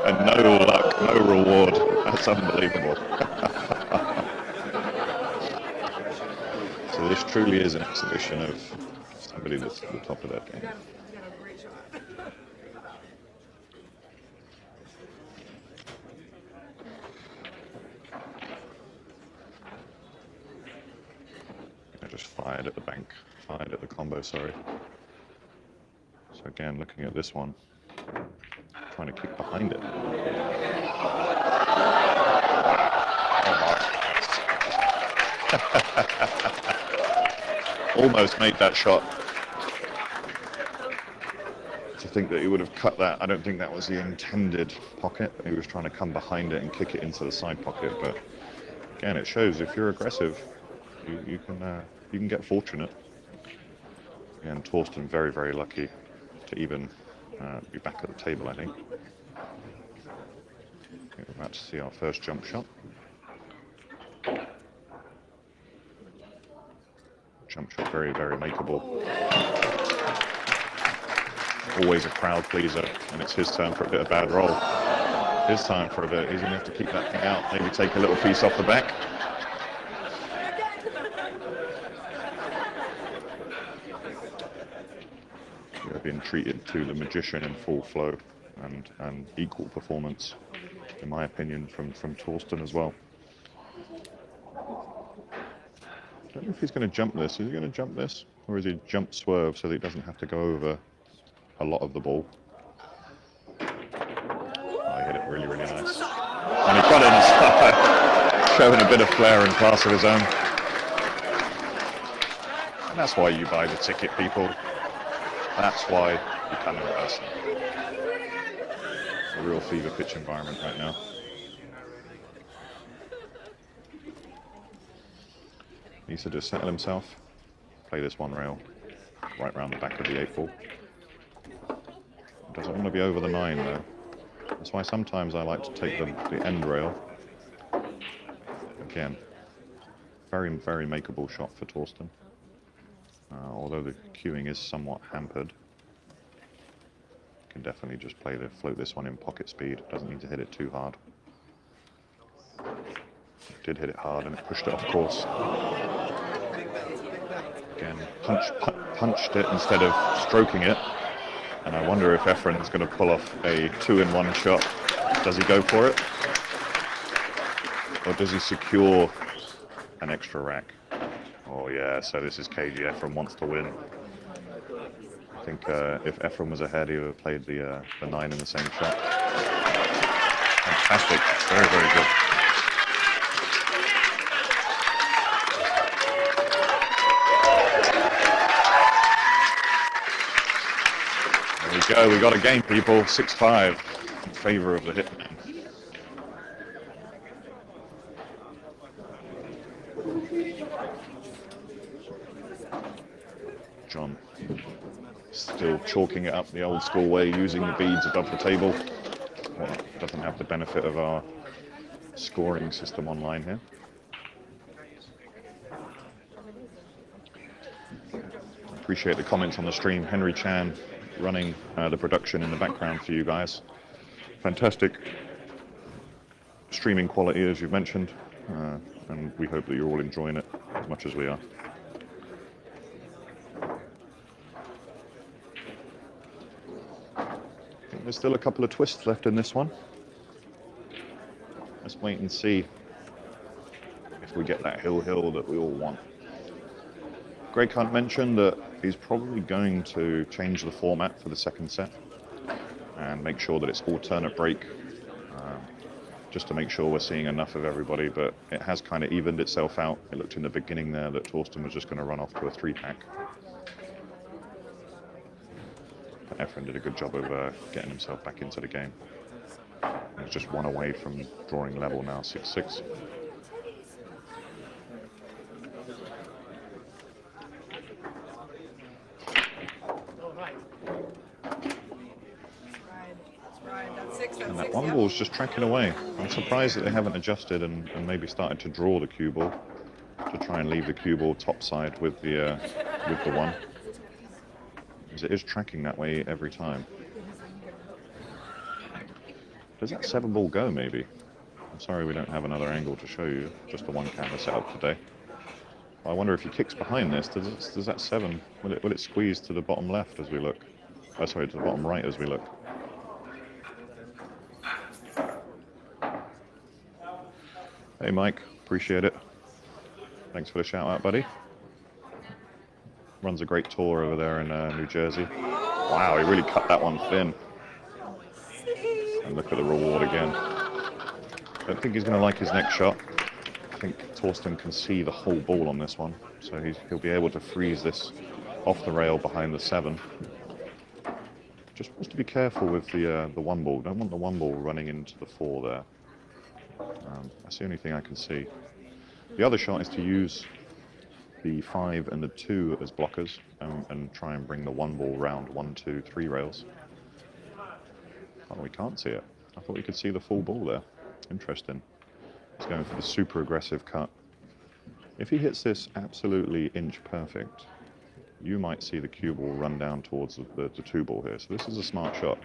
And no luck, no reward. That's unbelievable. So this truly is an exhibition of somebody that's at the top of their game. I just fired at the bank, fired at the combo, sorry. So again, looking at this one, trying to keep behind it. Almost made that shot. To think that he would have cut that, I don't think that was the intended pocket. He was trying to come behind it and kick it into the side pocket, but again, it shows if you're aggressive, you can get fortunate. And Thorsten very, very lucky to even be back at the table, I think. We're about to see our first jump shot. Jump shot very, very makeable. Always a crowd pleaser, and it's his turn for a bit of bad roll. His time for a bit. He's going to have to keep that thing out. Maybe take a little piece off the back. We're being treated to the magician in full flow and equal performance, in my opinion, from Thorsten as well. I don't know if he's going to jump this. Is he going to jump this? Or is he jump swerve so that he doesn't have to go over a lot of the ball? Oh, he hit it really, really nice. And he got in style, showing a bit of flair and class of his own. And that's why you buy the ticket, people. That's why you come in person. It's a real fever pitch environment right now. Needs to just settle himself, play this one rail right round the back of the 8-ball. Doesn't want to be over the 9 though. That's why sometimes I like to take the end rail. Again, very, very makeable shot for Thorsten. Although the cueing is somewhat hampered. Can definitely just float this one in pocket speed. Doesn't need to hit it too hard. Did hit it hard and it pushed it off course. Again, punched it instead of stroking it. And I wonder if Efren is going to pull off a 2-in-1 shot. Does he go for it? Or does he secure an extra rack? Oh yeah, so this is KG. Efren wants to win. I think if Efren was ahead, he would have played the 9 in the same shot. Fantastic. Very, very good. There we go, we got a game, people. 6-5 in favor of the Hitman. John still chalking it up the old school way, using the beads above the table. Well, doesn't have the benefit of our scoring system online here. Appreciate the comments on the stream. Henry Chan running the production in the background for you guys. Fantastic streaming quality, as you've mentioned, and we hope that you're all enjoying it as much as we are. I think there's still a couple of twists left in this one. Let's wait and see if we get that hill that we all want. Greg Hunt mentioned that he's probably going to change the format for the second set and make sure that it's alternate break, just to make sure we're seeing enough of everybody, but it has kind of evened itself out. It looked in the beginning there that Thorsten was just going to run off to a 3-pack. Efren did a good job of getting himself back into the game. He's just one away from drawing level now, 6-6. And that one ball's just tracking away. I'm surprised that they haven't adjusted and maybe started to draw the cue ball to try and leave the cue ball topside with the one. Because it is tracking that way every time. Does that 7 ball go maybe? I'm sorry we don't have another angle to show you, just the one camera set up today. I wonder if he kicks behind this, does that 7, will it squeeze to the bottom left as we look? Oh, sorry, to the bottom right as we look. Hey Mike, appreciate it. Thanks for the shout out, buddy. Runs a great tour over there in New Jersey. Wow, he really cut that one thin. And look at the reward again. I don't think he's going to like his next shot. I think Thorsten can see the whole ball on this one, so he'll be able to freeze this off the rail behind the 7. Just wants to be careful with the 1 ball. Don't want the 1 ball running into the 4 there. That's the only thing I can see. The other shot is to use the 5 and the 2 as blockers and try and bring the 1 ball round 1, 2, 3 rails. Oh, we can't see it. I thought we could see the full ball there. Interesting. He's going for the super aggressive cut. If he hits this absolutely inch perfect, you might see the cue ball run down towards the 2 ball here. So this is a smart shot.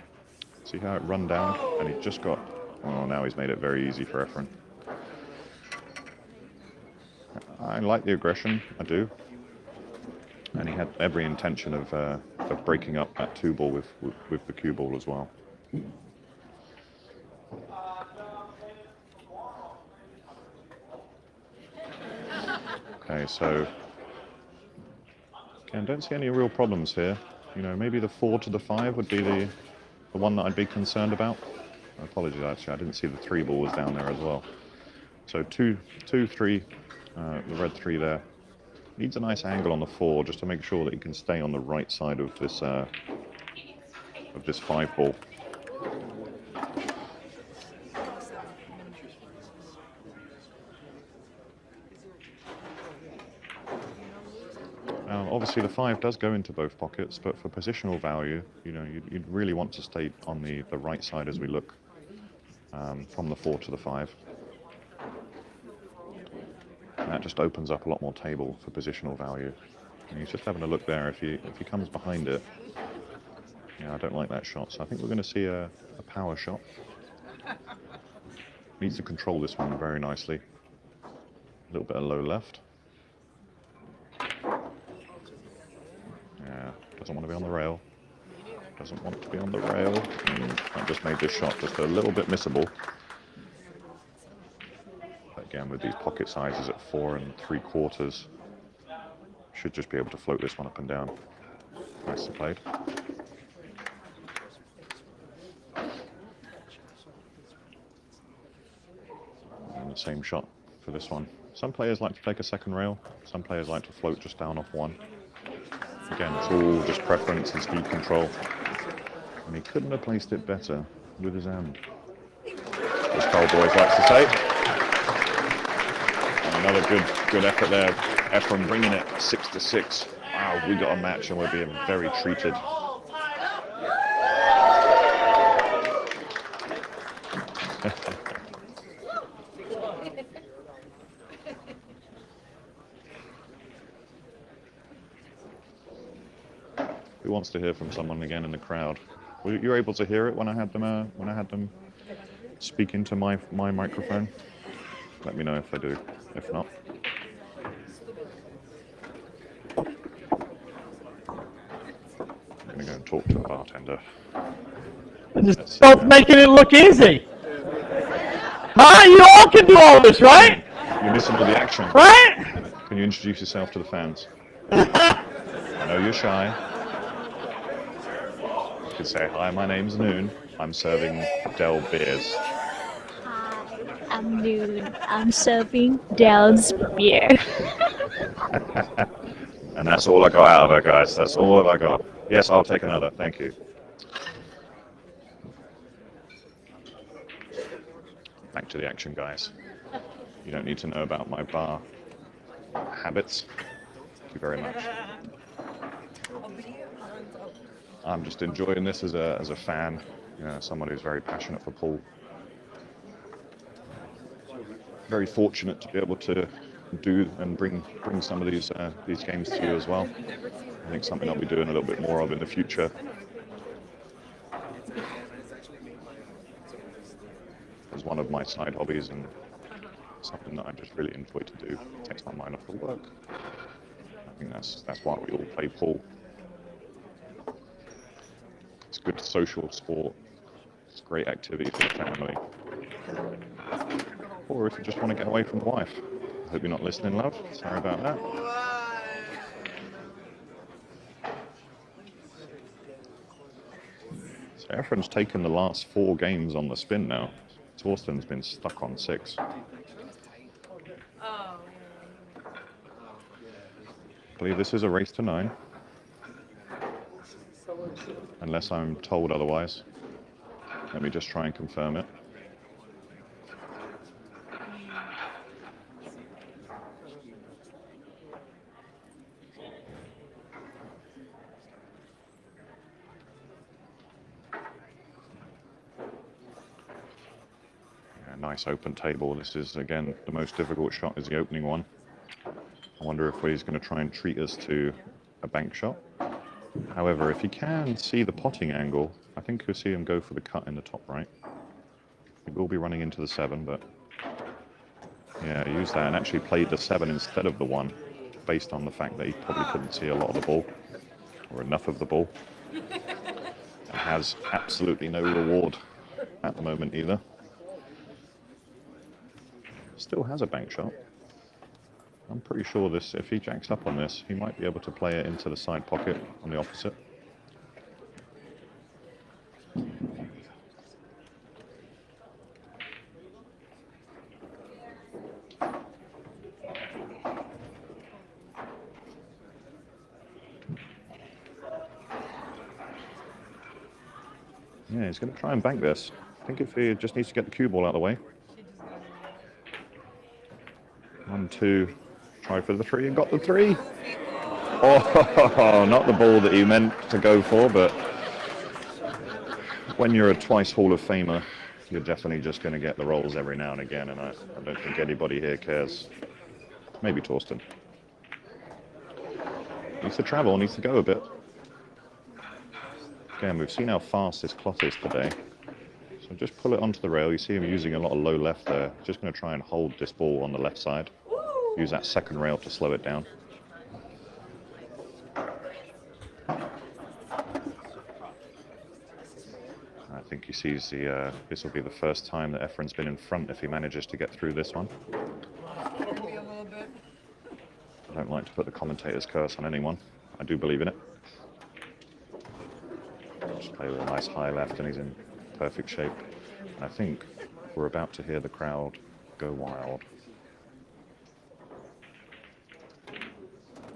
See how it run down? And he just got... Oh, now he's made it very easy for Efren. I like the aggression, I do. And he had every intention of breaking up that 2 ball with the cue ball as well. Okay, so again, don't see any real problems here. You know, maybe the 4 to the 5 would be the one that I'd be concerned about. I apologize, actually, I didn't see the 3 ball was down there as well. So 2, 3, the red 3 there. Needs a nice angle on the 4 just to make sure that he can stay on the right side of this 5 ball. Now, obviously the 5 does go into both pockets, but for positional value, you know, you'd really want to stay on the right side as we look from the 4 to the 5. And that just opens up a lot more table for positional value. And he's just having a look there. If he comes behind it, yeah, I don't like that shot. So I think we're going to see a power shot. Needs to control this one very nicely. A little bit of low left. Yeah, doesn't want to be on the rail. Doesn't want to be on the rail. I just made this shot just a little bit missable. Again, with these pocket sizes at 4 3/4, should just be able to float this one up and down. Nicely played. And the same shot for this one. Some players like to take a second rail. Some players like to float just down off 1. Again, it's all just preference and speed control. And he couldn't have placed it better with his hand, as Carl Boys likes to say. And another good effort there. Efren bringing it 6-6. Wow, we got a match and we're being very treated. Who wants to hear from someone again in the crowd? Were you able to hear it when I had them speak into my microphone? Let me know if they do. If not, I'm going to go and talk to the bartender. Just both making it look easy. Huh? You all can do all this, right? You're missing all the action. Right? Can you introduce yourself to the fans? I know you're shy. You can say, hi, my name's Noon. I'm serving Del beers. I'm Noon. I'm serving Dell's beer. And that's all I got out of her, guys. That's all I got. Yes, I'll take another. Thank you. Back to the action, guys. You don't need to know about my bar habits. Thank you very much. I'm just enjoying this as a fan, you know, someone who's very passionate for pool. Very fortunate to be able to do and bring some of these games to you as well. I think something I'll be doing a little bit more of in the future. It's one of my side hobbies and something that I just really enjoy to do. It takes my mind off the work. I think that's why we all play pool. It's good social sport. It's a great activity for the family. Or if you just want to get away from the wife. I hope you're not listening, love. Sorry about that. So Efren's taken the last 4 games on the spin now. Thorsten's been stuck on 6. I believe this is a race to 9. Unless I'm told otherwise. Let me just try and confirm it. Nice open table. This is, again, the most difficult shot is the opening one. I wonder if he's going to try and treat us to a bank shot. However, if he can see the potting angle, I think you'll see him go for the cut in the top right. He will be running into the 7, but yeah, he used that and actually played the 7 instead of the 1, based on the fact that he probably couldn't see a lot of the ball, or enough of the ball. And has absolutely no reward at the moment either. Still has a bank shot. I'm pretty sure this, if he jacks up on this, he might be able to play it into the side pocket on the opposite. Yeah, he's going to try and bank this. I think if he just needs to get the cue ball out of the way. 1, 2, try for the 3 and got the 3. Oh, not the ball that he meant to go for, but when you're a twice Hall of Famer, you're definitely just going to get the rolls every now and again, and I don't think anybody here cares. Maybe Thorsten. Needs to travel, needs to go a bit. Again, we've seen how fast this cloth is today. So just pull it onto the rail. You see him using a lot of low left there. Just going to try and hold this ball on the left side. Use that second rail to slow it down. I think he sees this will be the first time that Efren's been in front if he manages to get through this one. I don't like to put the commentator's curse on anyone. I do believe in it. Just play with a nice high left and he's in perfect shape. And I think we're about to hear the crowd go wild.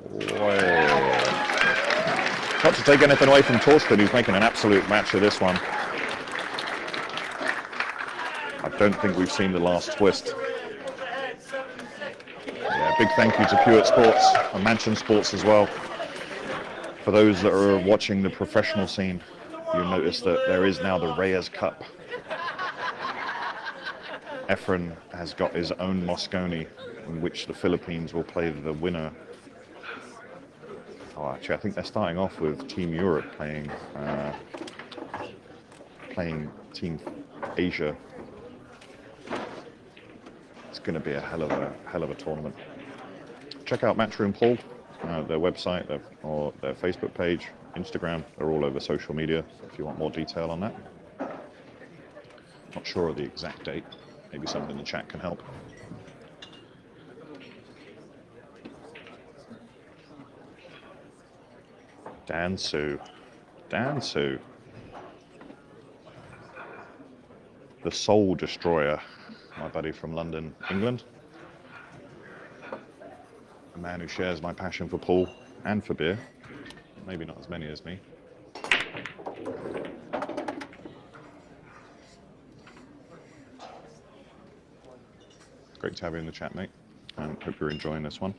Whoa. Not to take anything away from Thorsten, who's making an absolute match of this one. I don't think we've seen the last twist. Yeah, big thank you to Pewit Sports and Mansion Sports as well. For those that are watching the professional scene, you'll notice that there is now the Reyes Cup. Efren has got his own Mosconi, in which the Philippines will play the winner. Oh, actually, I think they're starting off with Team Europe playing Team Asia. It's going to be a hell of a tournament. Check out Matchroom Pool, their website or their Facebook page, Instagram. They're all over social media if you want more detail on that. Not sure of the exact date. Maybe someone in the chat can help. Dansu. Dansu. The Soul Destroyer, my buddy from London, England. A man who shares my passion for pool and for beer. Maybe not as many as me. Great to have you in the chat, mate. And hope you're enjoying this one.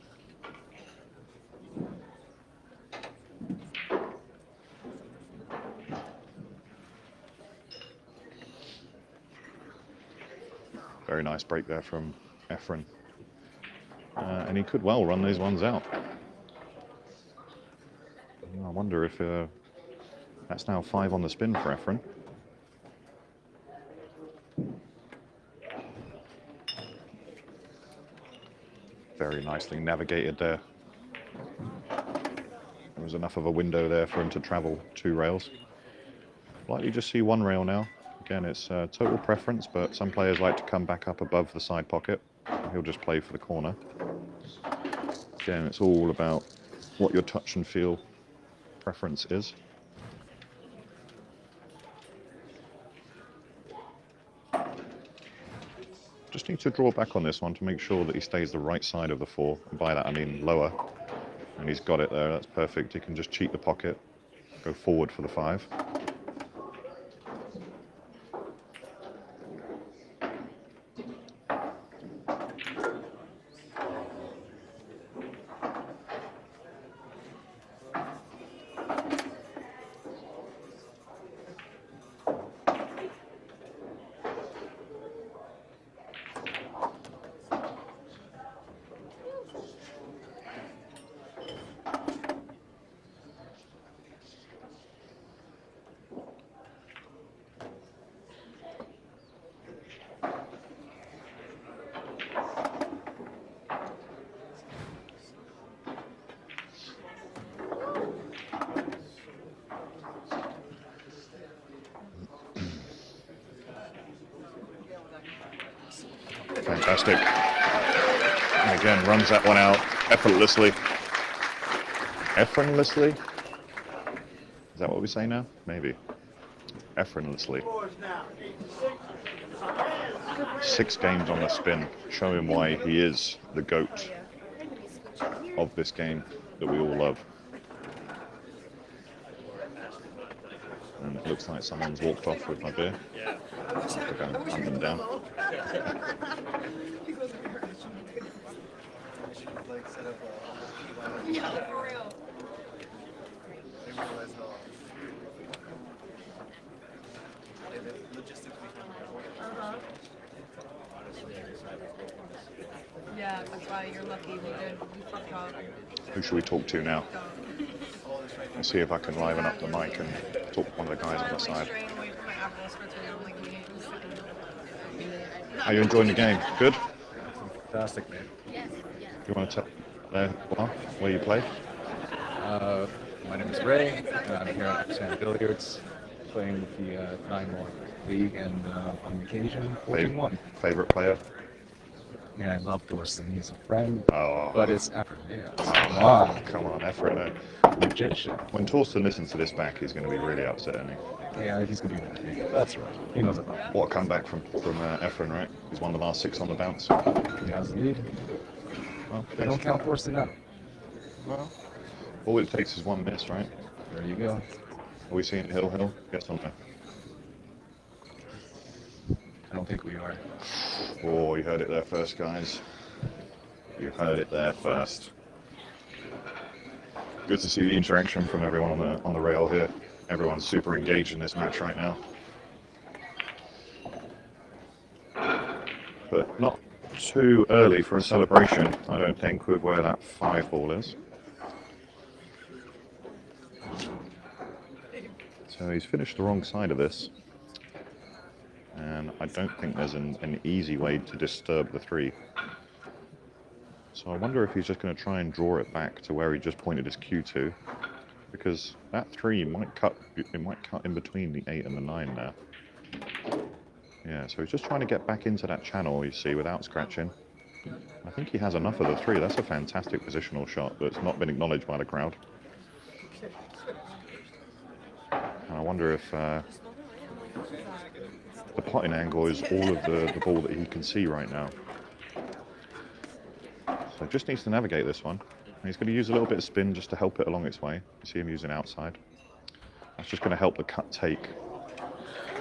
Very nice break there from Efren. And he could well run these ones out. I wonder if that's now 5 on the spin for Efren. Very nicely navigated there. There was enough of a window there for him to travel 2 rails. Likely just see 1 rail now. Again, it's total preference, but some players like to come back up above the side pocket. He'll just play for the corner. Again, it's all about what your touch and feel preference is. Just need to draw back on this one to make sure that he stays the right side of the 4. And by that I mean lower. And he's got it there, that's perfect. He can just cheat the pocket, go forward for the 5. Fantastic. And again, runs that one out effortlessly. Effortlessly? Is that what we say now? Maybe. Effortlessly. 6 games on the spin, showing why he is the GOAT of this game that we all love. And it looks like someone's walked off with my beer. I'll have to go and hunt them down. Yeah, for real. Yeah, that's why you're lucky. We fucked up. Who should we talk to now? Let's see if I can liven up the mic and talk to one of the guys on the side. Are you enjoying the game? Good? Fantastic, man. You want to tell where you play? My name is Ray. I'm here at Amsterdam Billiards, playing with the 9-1 league, and on occasion, 14-1. Favorite player? Yeah, I love Thorsten. He's a friend, Oh. but it's Efren. Yeah. Oh, come on, Efren. Magician. When Thorsten listens to this back, he's going to be really upset, isn't he? Yeah, he's going to be okay. That's right. He knows about it. What a comeback from Efren, right? He's won the last 6 on the bounce. Yes, indeed. Well, they don't count Thorsten out. Well, all it takes is 1 miss, right? There you go. Are we seeing Hill? Yes or no? I don't think we are. Oh, you heard it there first, guys. You heard it there first. Good to see the interaction from everyone on the rail here. Everyone's super engaged in this match right now. But not too early for a celebration, I don't think, with where that 5 ball is. So he's finished the wrong side of this. And I don't think there's an easy way to disturb the 3. So I wonder if he's just going to try and draw it back to where he just pointed his cue to, because that 3 might cut in between the 8 and the 9 now. Yeah, so he's just trying to get back into that channel, you see, without scratching. I think he has enough of the 3. That's a fantastic positional shot that's not been acknowledged by the crowd. And I wonder if the potting angle is all of the ball that he can see right now. So just needs to navigate this one. And he's going to use a little bit of spin just to help it along its way. You see him using outside. That's just going to help the cut take.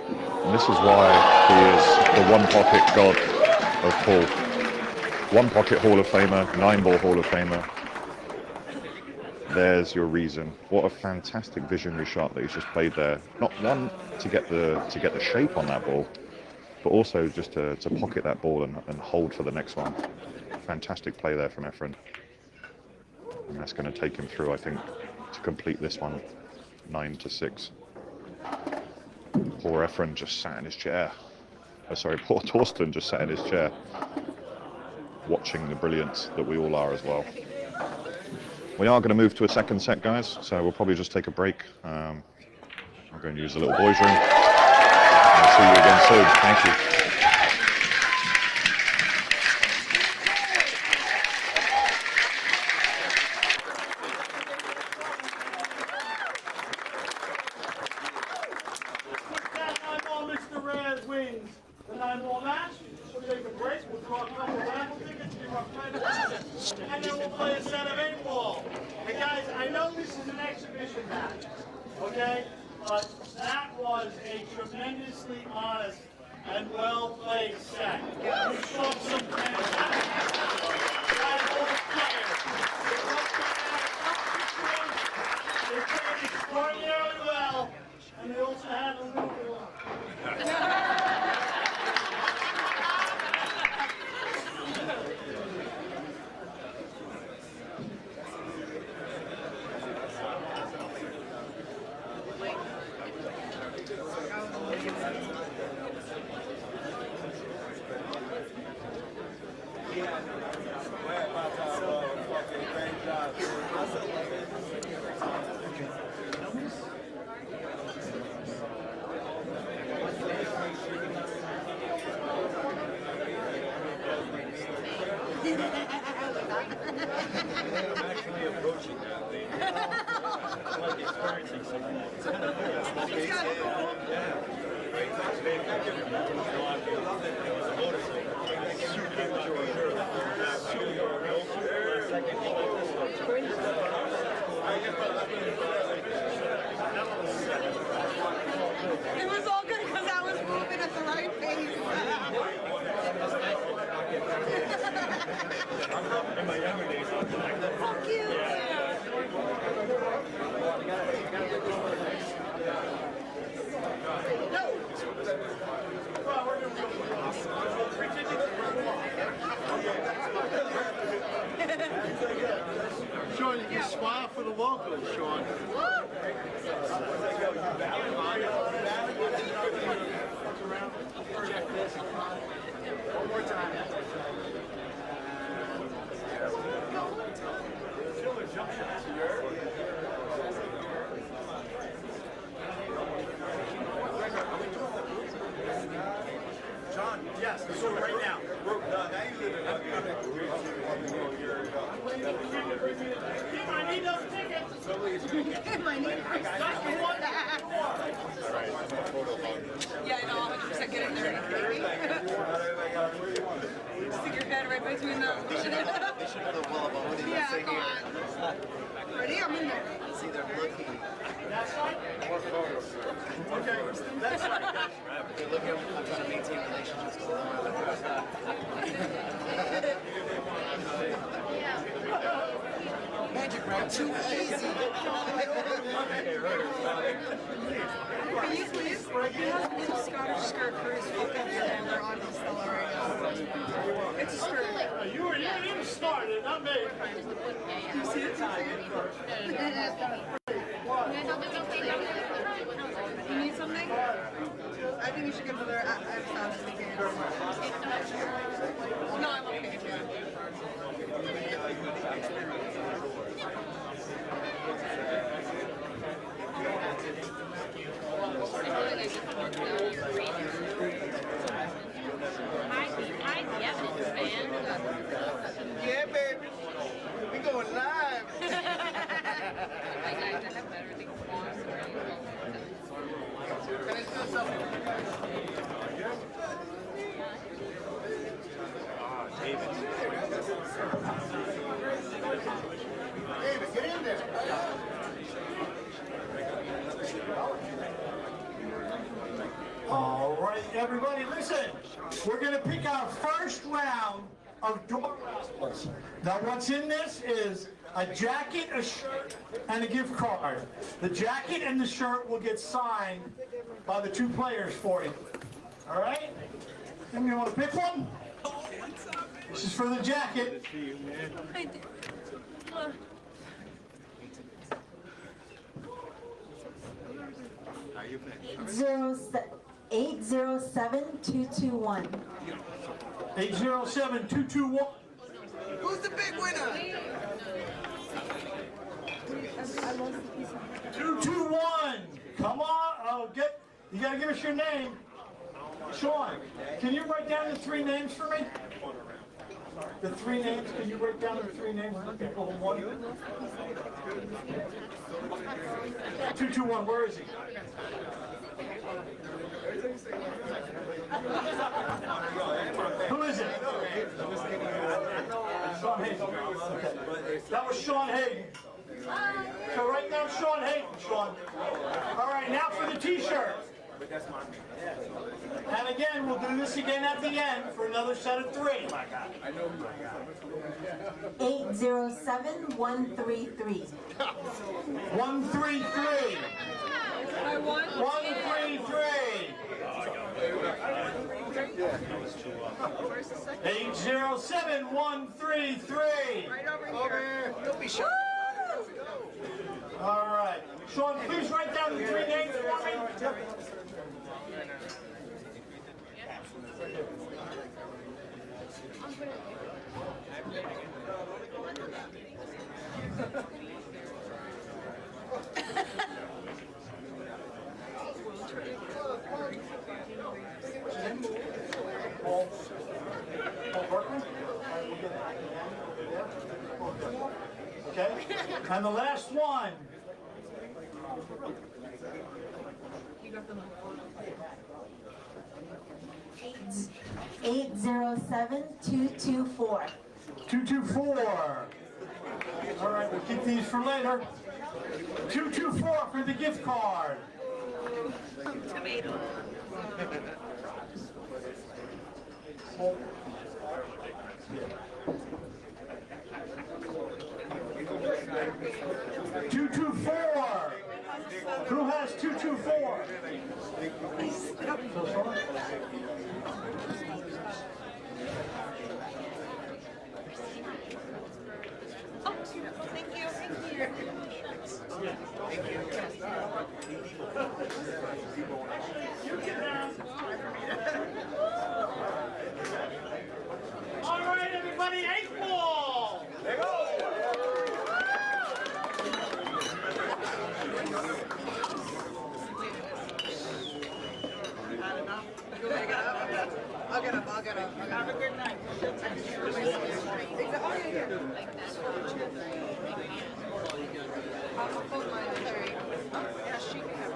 And this is why he is the one pocket god of pool. One pocket Hall of Famer, 9-ball Hall of Famer. There's your reason. What a fantastic visionary shot that he's just played there. Not one to get the shape on that ball, but also just to pocket that ball and hold for the next one. Fantastic play there from Efren. And that's going to take him through, I think, to complete this one, 9-6. Poor Efren just sat in his chair. Oh, sorry, poor Thorsten just sat in his chair, watching the brilliance that we all are as well. We are going to move to a second set, guys, so we'll probably just take a break. I'm going to use a little boys' room. I'll see you again soon. Thank you. That 9-ball Mr. Reyes wins the 9-ball match. We'll take a break. We'll draw a couple of raffle tickets, give our friend and then we'll play a set of 8-ball. And guys, I know this is an exhibition match, okay? But that was a tremendously honest and well-played set. You saw some fantastic players. They played extraordinarily well, and they also had a little bit of luck. It was all good because I was moving at the right pace. In my younger days, I was like, Fuck you. Sean, you can smile for the locals, Sean. One more time. John, yes, let's go right now. Kim, I need those tickets. Kim, I need Yeah, I know, 100% get in there. Stick your head right between them. They should have the well above what yeah, come on. Ready? I'm in there. See, they're looking. That side? More photos. Okay, that side. They're looking, I'm trying to maintain relationships with them. Magic, bro. Too easy. Please. He has a little Scottish skirt for his fucking hair, and they're on his cellar right now. It's a skirt. You didn't even start it, not me. You see it? You need something? I think you should get another Amsterdam Billiards. No, I'm okay. Yeah, baby. We going live. everybody, listen. We're going to pick our first round of door raffles. Now, what's in this is a jacket, a shirt, and a gift card. The jacket and the shirt will get signed by the two players for you. All right? And you want to pick one? This is for the jacket. I did. 807-221. 807-221. Who's the big winner? 221. Come on. Oh, you got to give us your name. Sean, can you write down the three names for me? The three names, can you write down the three names? Okay, hold on. 221, where is he? Who is it? Sean Hayden. Okay. That was Sean Hayden. So write down Sean Hayden, Sean. All right, now for the t-shirt. And again, we'll do this again at the end for another set of three. 807-133. 133. I won. 133. 807-133. Right over here. You'll be sure. All right. Sean, please write down the three names for me. Okay. And the last one. 807-224. 224. All right, we'll keep these for later. 224 for the gift card. Tomato. 224. Who has 224? Oh, thank you. Thank you. All right, everybody, 8 ball. There go. I'll get up. Have a good night. I'll hold mine. Yeah, she can have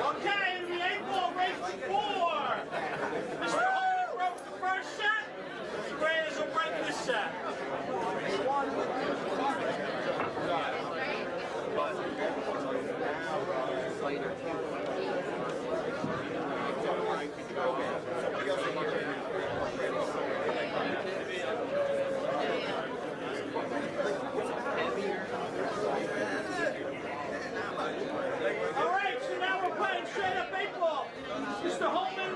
Okay, the 8 ball race 4. Mr. Hohmann broke the first set. Reyes will break this set. All right, so now we're playing straight up 8 ball. Mr. Hohmann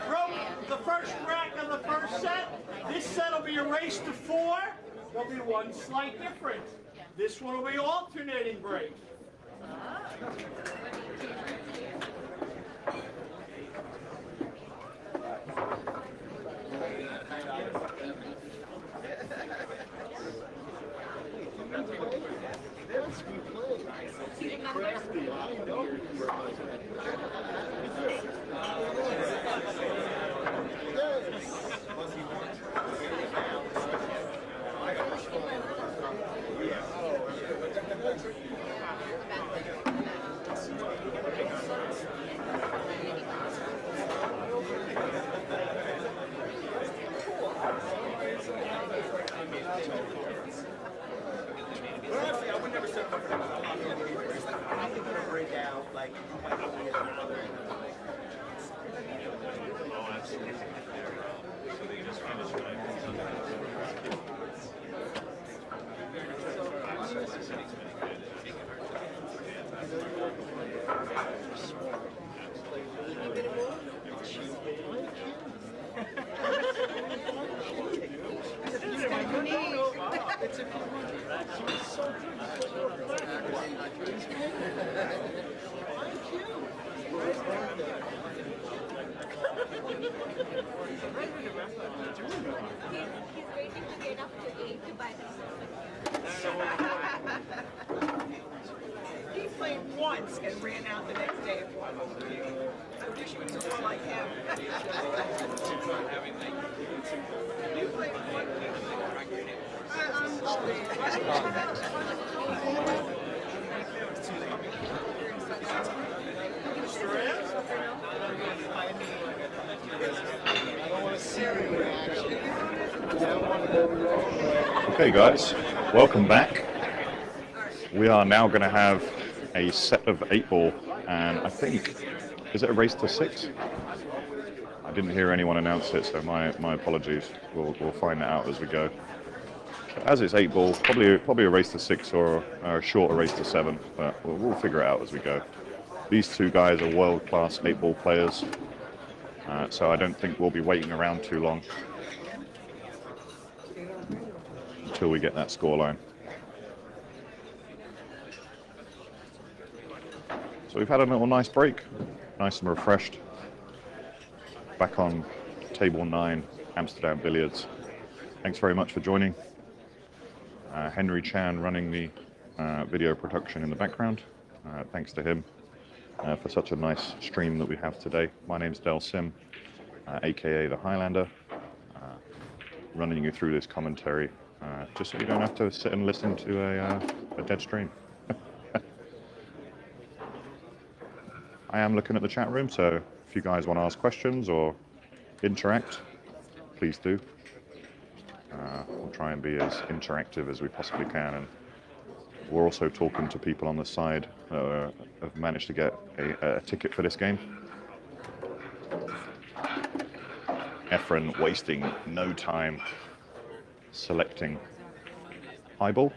broke the first rack of the first set. This set will be a race to 4. There'll be one slight difference. This one will be alternating break. He played once and ran out the next day. I wish we were more like him. You played one. Okay guys, welcome back. We are now going to have a set of 8-ball, and I think, is it a race to 6? I didn't hear anyone announce it, so my apologies. We'll find that out as we go. As it's 8-ball, probably a race to 6 or a shorter race to 7, but we'll figure it out as we go. These two guys are world-class 8-ball players, so I don't think we'll be waiting around too long until we get that scoreline. So we've had a little nice break, nice and refreshed. Back on table 9, Amsterdam Billiards. Thanks very much for joining. Henry Chan running the video production in the background. Thanks to him for such a nice stream that we have today. My name's Del Sim, aka the Highlander, running you through this commentary, just so you don't have to sit and listen to a dead stream. I am looking at the chat room, so if you guys want to ask questions or interact, please do. We'll try and be as interactive as we possibly can, and we're also talking to people on the side that have managed to get a ticket for this game. Efren wasting no time selecting highball,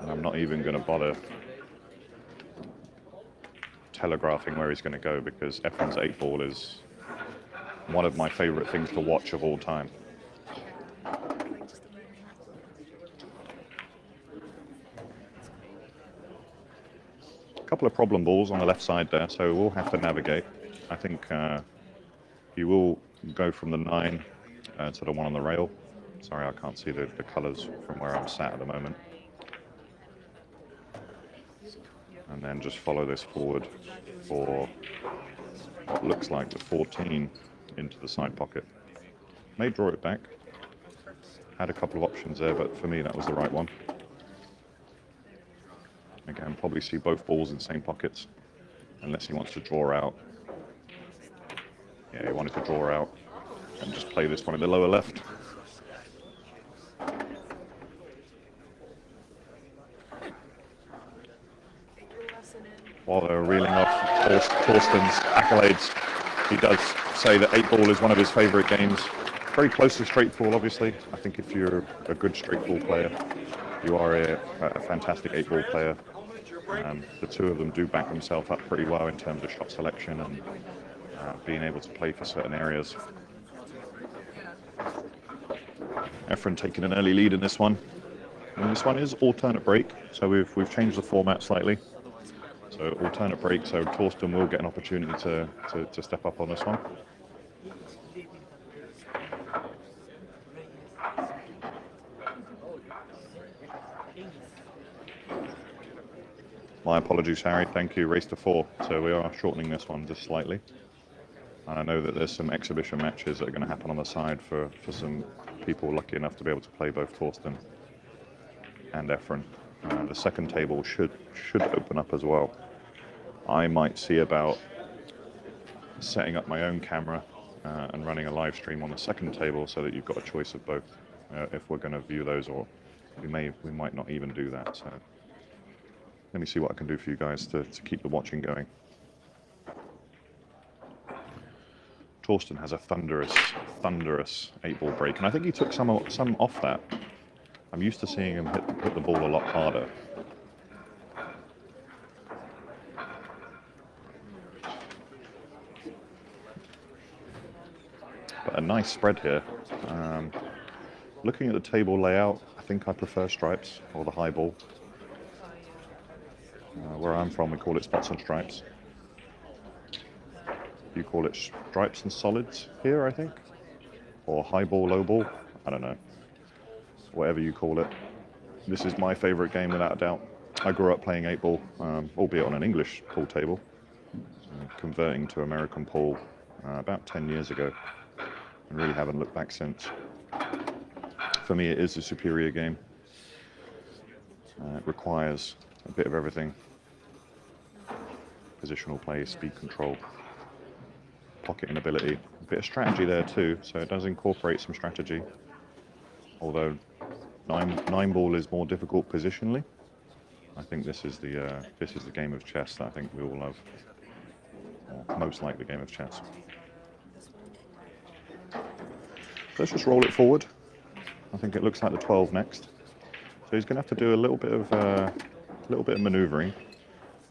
and I'm not even going to bother telegraphing where he's going to go, because Efren's 8-ball is one of my favorite things to watch of all time. A couple of problem balls on the left side there, so we'll have to navigate. I think he will go from the 9 to the one on the rail. Sorry, I can't see the colours from where I'm sat at the moment. And then just follow this forward for what looks like the 14 into the side pocket. May draw it back. Had a couple of options there, but for me that was the right one. Again, probably see both balls in the same pockets, unless he wants to draw out. Yeah, he wanted to draw out and just play this one in the lower left. While they're reeling off Thorsten's accolades, he does say that 8-ball is one of his favourite games. Very close to straight ball, obviously. I think if you're a good straight ball player, you are a fantastic 8-ball player. The two of them do back themselves up pretty well in terms of shot selection and being able to play for certain areas. Efren taking an early lead in this one. And this one is alternate break, so we've changed the format slightly. So alternate break, so Thorsten will get an opportunity to step up on this one. My apologies, Harry. Thank you. Race to 4. So we are shortening this one just slightly. And I know that there's some exhibition matches that are going to happen on the side for some people lucky enough to be able to play both Thorsten and Efren. The second table should open up as well. I might see about setting up my own camera and running a live stream on the second table so that you've got a choice of both if we're going to view those, or we might not even do that. So let me see what I can do for you guys to keep the watching going. Thorsten has a thunderous 8-ball break, and I think he took some off that. I'm used to seeing him hit the ball a lot harder. But a nice spread here. Looking at the table layout, I think I prefer stripes or the high ball. Where I'm from, we call it spots and stripes. You call it stripes and solids here, I think? Or high ball, low ball? I don't know. Whatever you call it. This is my favorite game without a doubt. I grew up playing 8-ball, albeit on an English pool table, converting to American pool about 10 years ago, and really haven't looked back since. For me, it is a superior game. It requires a bit of everything. Positional play, speed control, pocketing ability, a bit of strategy there too, so it does incorporate some strategy. Although 9-ball is more difficult positionally, I think this is the game of chess that I think we all love. Or most like the game of chess. Let's just roll it forward. I think it looks like the 12 next. So he's going to have to do a little bit of maneuvering.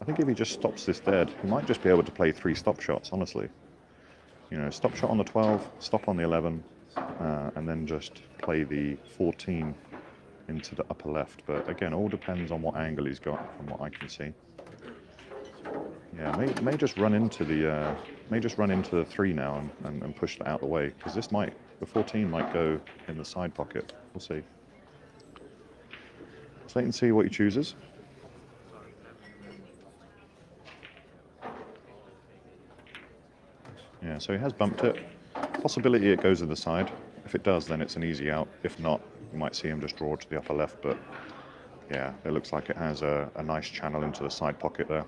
I think if he just stops this dead, he might just be able to play 3 stop shots, honestly. You know, stop shot on the 12, stop on the 11, and then just play the 14 into the upper left. But again, all depends on what angle he's got, from what I can see. Yeah, may just run into the 3 now and push that out the way, because the 14 might go in the side pocket. We'll see. Let's wait and see what he chooses. Yeah, so he has bumped it. Possibility it goes to the side. If it does, then it's an easy out. If not, you might see him just draw to the upper left. But yeah, it looks like it has a nice channel into the side pocket there.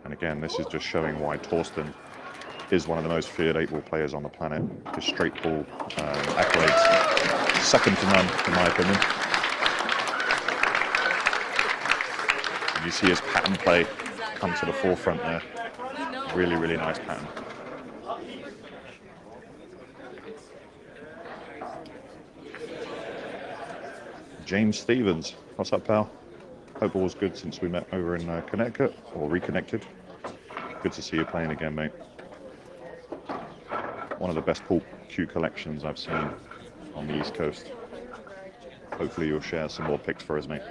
And again, this is just showing why Thorsten is one of the most feared 8-ball players on the planet. His straight ball accolades, second to none, in my opinion. And you see his pattern play come to the forefront there. Really, really nice pattern. James Stevens, what's up, pal? Hope all's good since we met over in Connecticut, or reconnected. Good to see you playing again, mate. One of the best pool cue collections I've seen on the East Coast. Hopefully you'll share some more pics for us, mate.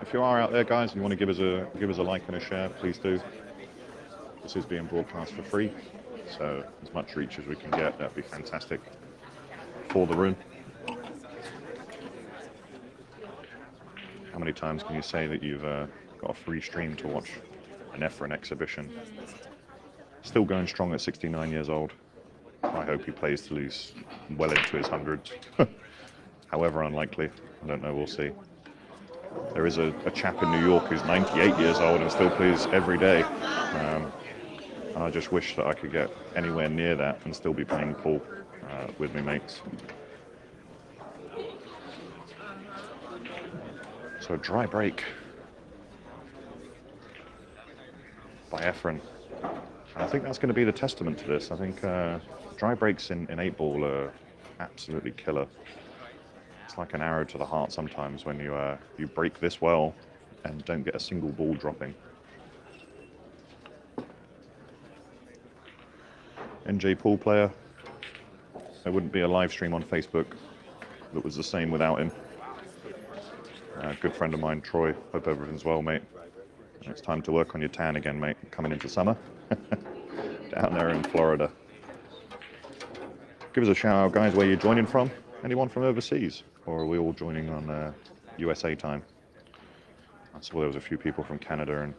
If you are out there, guys, and you want to give us a like and a share, please do. This is being broadcast for free, so as much reach as we can get, that'd be fantastic for the room. How many times can you say that you've got a free stream to watch an Efren exhibition? Still going strong at 69 years old. I hope he plays till he's well into his hundreds. However unlikely, I don't know, we'll see. There is a chap in New York who's 98 years old and still plays every day. And I just wish that I could get anywhere near that and still be playing pool with my mates. So dry break by Efren. And I think that's going to be the testament to this. I think dry breaks in 8-ball are absolutely killer. It's like an arrow to the heart sometimes when you break this well and don't get a single ball dropping. NJ pool player. There wouldn't be a live stream on Facebook that was the same without him. Good friend of mine, Troy. Hope everything's well, mate. It's time to work on your tan again, mate. Coming into summer. Down there in Florida. Give us a shout out, guys, where you're joining from. Anyone from overseas? Or are we all joining on USA time? I saw there was a few people from Canada and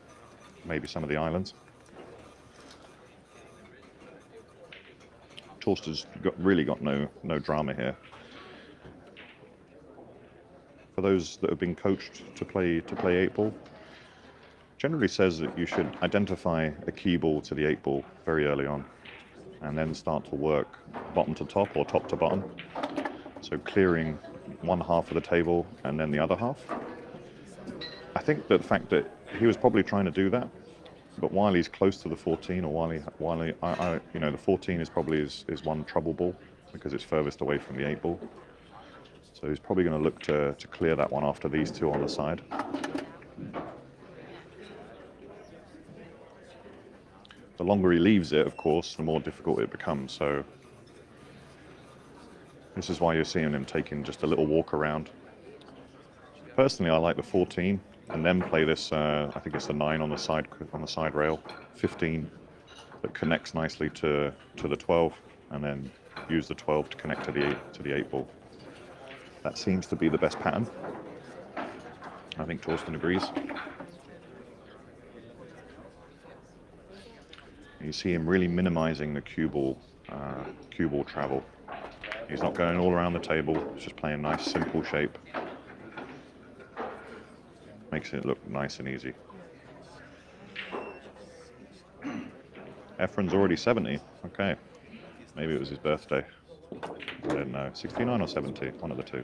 maybe some of the islands. Thorsten's really got no drama here. For those that have been coached to play 8-ball, generally says that you should identify a key ball to the 8 ball very early on, and then start to work bottom to top or top to bottom. So clearing one half of the table and then the other half. I think that the fact that he was probably trying to do that, but while he's close to the 14, or you know, the 14 is probably his one trouble ball because it's furthest away from the 8 ball. So he's probably going to look to clear that one after these two on the side. The longer he leaves it, of course, the more difficult it becomes. So this is why you're seeing him taking just a little walk around. Personally, I like the 14 and then play this, I think it's the 9 on the side rail, 15 that connects nicely to the 12, and then use the 12 to connect to the 8 ball. That seems to be the best pattern. I think Thorsten agrees. You see him really minimizing the cue ball travel. He's not going all around the table, he's just playing nice, simple shape. Makes it look nice and easy. Efren's already 70. Okay. Maybe it was his birthday. I don't know. 69 or 70, one of the two.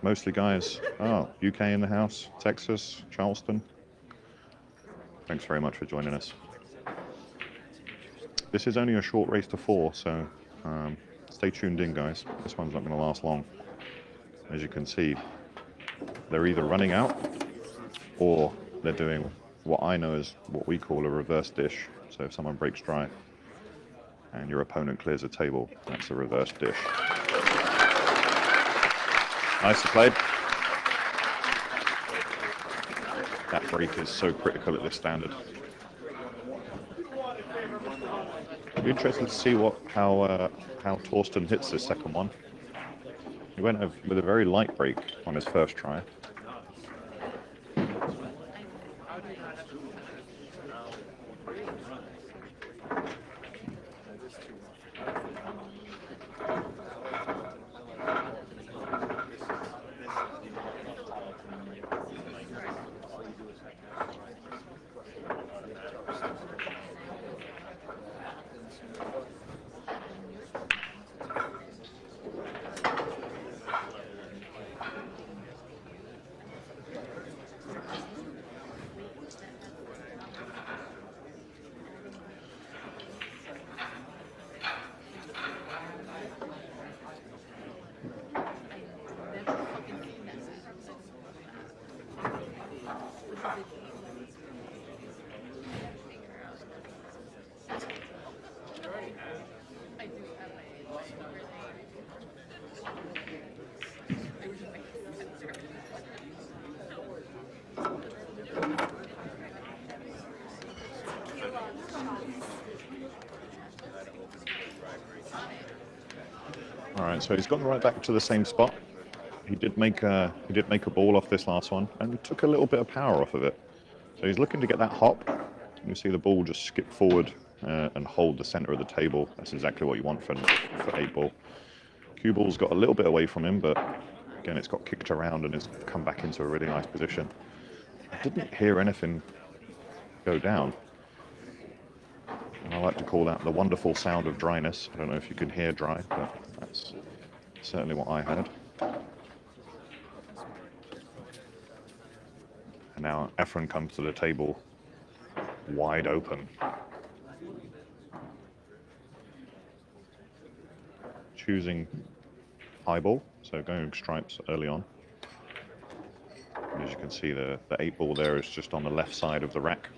Mostly guys. Oh, UK in the house, Texas, Charleston. Thanks very much for joining us. This is only a short race to 4, so stay tuned in, guys. This one's not going to last long. As you can see, they're either running out or they're doing what I know is what we call a reverse dish. So if someone breaks dry and your opponent clears a table, that's a reverse dish. Nicely played. That break is so critical at this standard. I'd be interested to see how Thorsten hits this second one. He went with a very light break on his first try. Alright, so he's gone right back to the same spot. He did make a ball off this last one, and he took a little bit of power off of it. So he's looking to get that hop. You see the ball just skip forward and hold the center of the table. That's exactly what you want for 8 ball. Cue ball's got a little bit away from him, but again, it's got kicked around and it's come back into a really nice position. I didn't hear anything go down. And I like to call that the wonderful sound of dryness. I don't know if you can hear dry, but that's certainly what I heard. And now Efren comes to the table wide open. Choosing high ball, so going stripes early on. And as you can see, the 8 ball there is just on the left side of the rack.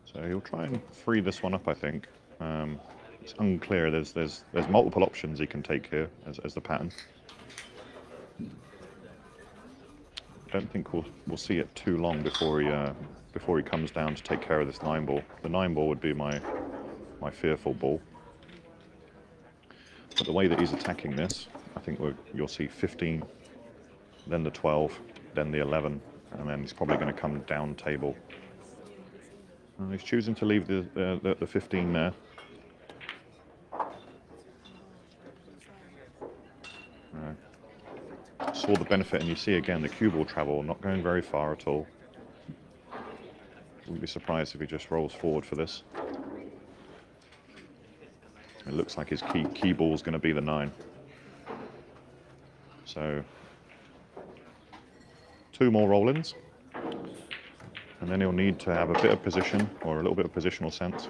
So he'll try and free this one up, I think. It's unclear. There's multiple options he can take here as the pattern. I don't think we'll see it too long before he comes down to take care of this 9 ball. The 9 ball would be my fearful ball. But the way that he's attacking this, I think you'll see 15, then the 12, then the 11, and then he's probably going to come down table. He's choosing to leave the 15 there. saw the benefit, and you see again the cue ball travel not going very far at all. Wouldn't be surprised if he just rolls forward for this. It looks like his key ball is going to be the 9. So 2 more roll-ins, and then he'll need to have a bit of position, or a little bit of positional sense.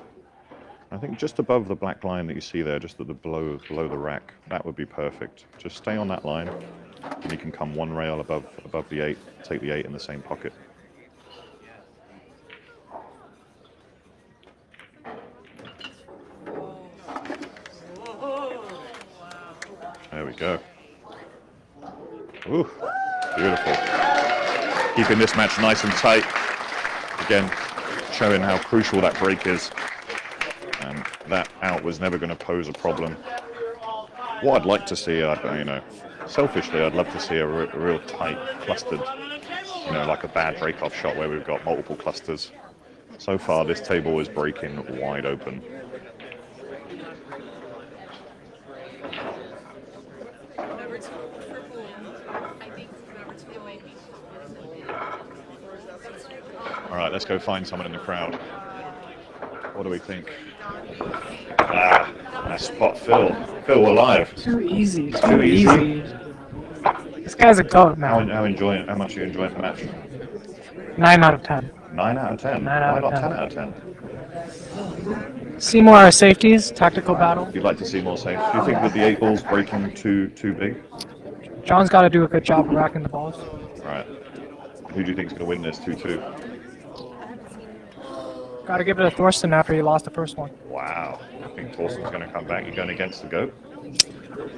I think just above the black line that you see there, just at the below the rack, that would be perfect. Just stay on that line, and you can come 1 rail above the 8, take the 8 in the same pocket. There we go. Ooh, beautiful. Keeping this match nice and tight. Again, showing how crucial that break is. And that out was never going to pose a problem. What I'd like to see, selfishly, I'd love to see a real tight, clustered, like a bad break-off shot where we've got multiple clusters. So far, this table is breaking wide open. All right, let's go find someone in the crowd. What do we think? That spot Phil. Phil, we're live. Too easy. Too easy. This guy's a goat, man. How much are you enjoying the match? 9 out of 10. 9 out of 10? 9 out Why of not 10. 10 out of 10? See more safeties, tactical battle. You'd like to see more safe. Do you think that the 8 ball's breaking too big? John's got to do a good job of racking the balls. Right. Who do you think's going to win this 2-2? Got to give it to Thorsten after he lost the first one. Wow. I think Thorsten's going to come back. You're going against the GOAT?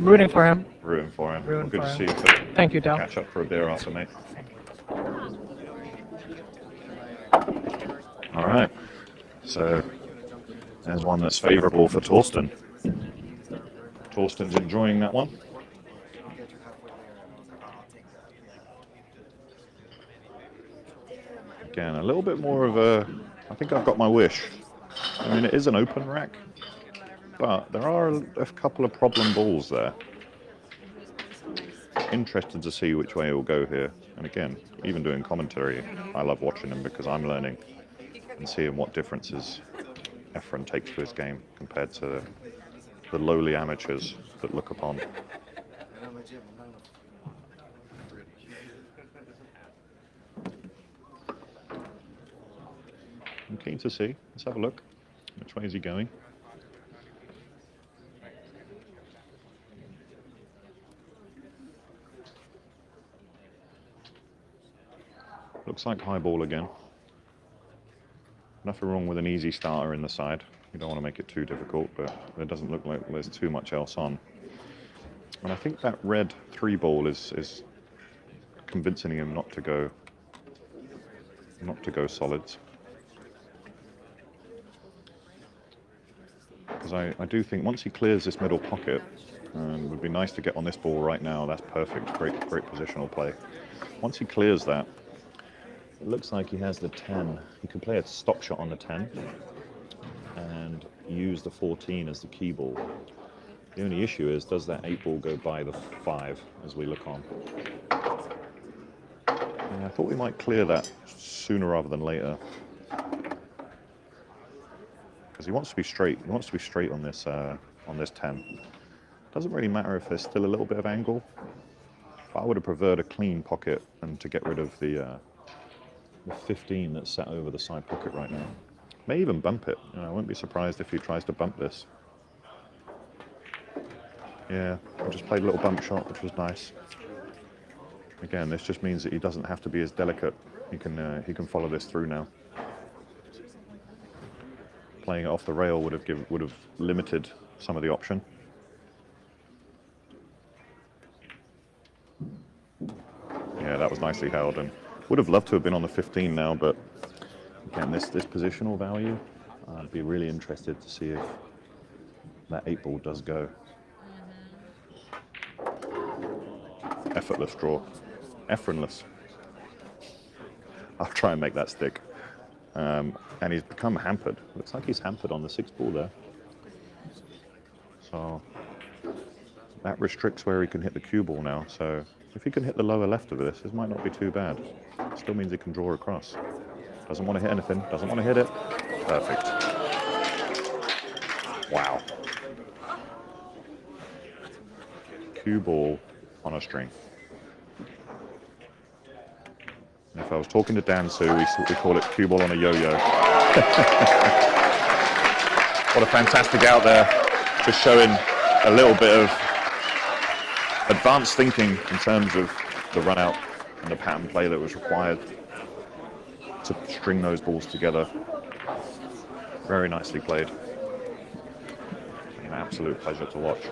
Rooting for him. Rooting for him. Rooting Good for to see him. you, Phil. Thank you, Del. Catch up for a beer after, mate. All right. So there's one that's favourable for Thorsten. Thorsten's enjoying that one. Again, a little bit more of a... I think I've got my wish. I mean, it is an open rack, but there are a couple of problem balls there. Interested to see which way it will go here. And again, even doing commentary, I love watching him because I'm learning and seeing what differences Efren takes to his game compared to the lowly amateurs that look upon. I'm keen to see. Let's have a look. Which way is he going? Looks like high ball again. Nothing wrong with an easy starter in the side. You don't want to make it too difficult, but it doesn't look like there's too much else on. And I think that red 3 ball is convincing him not to go solids. Because I do think once he clears this middle pocket, it would be nice to get on this ball right now. That's perfect. Great positional play. Once he clears that, it looks like he has the 10. He could play a stop shot on the 10 and use the 14 as the key ball. The only issue is, does that 8 ball go by the 5 as we look on? Yeah, I thought we might clear that sooner rather than later. Because he wants to be straight. He wants to be straight on this 10. Doesn't really matter if there's still a little bit of angle. But I would have preferred a clean pocket and to get rid of the 15 that's sat over the side pocket right now. May even bump it. I wouldn't be surprised if he tries to bump this. Yeah, I just played a little bump shot, which was nice. Again, this just means that he doesn't have to be as delicate. He can follow this through now. Playing it off the rail would have limited some of the option. Yeah, that was nicely held, and would have loved to have been on the 15 now, but again, this positional value, I'd be really interested to see if that 8 ball does go. Effortless draw. Efrenless. I'll try and make that stick. And he's become hampered. Looks like he's hampered on the 6 ball there. So that restricts where he can hit the cue ball now. So If he can hit the lower left of this might not be too bad. Still means he can draw across. Doesn't want to hit anything, doesn't want to hit it. Perfect. Wow. Cue ball on a string. And if I was talking to Dan Sue, we call it cue ball on a yo-yo. What a fantastic out there. Just showing a little bit of advanced thinking in terms of the run out and the pattern play that was required to string those balls together. Very nicely played. An absolute pleasure to watch.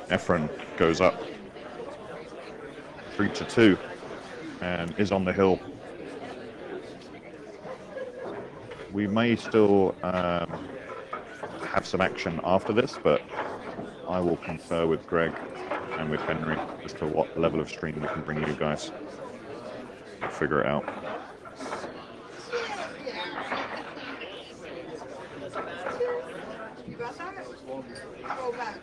Efren goes up 3-2 and is on the hill. We may still have some action after this, but I will confer with Greg and with Henry as to what level of stream we can bring you guys. We'll figure it out. You got that? Go back.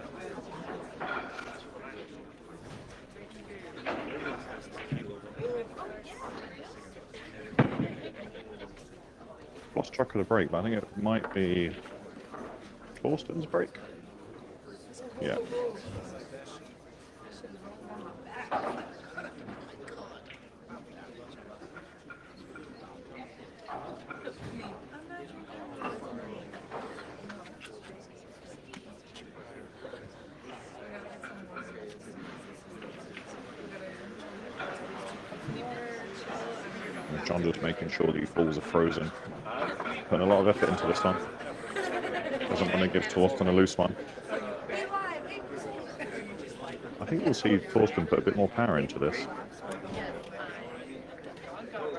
Lost track of the break, but I think it might be Thorsten's break. Yeah. John just making sure these balls are frozen. Putting a lot of effort into this one. Doesn't want to give Thorsten a loose one. I think we'll see Thorsten put a bit more power into this.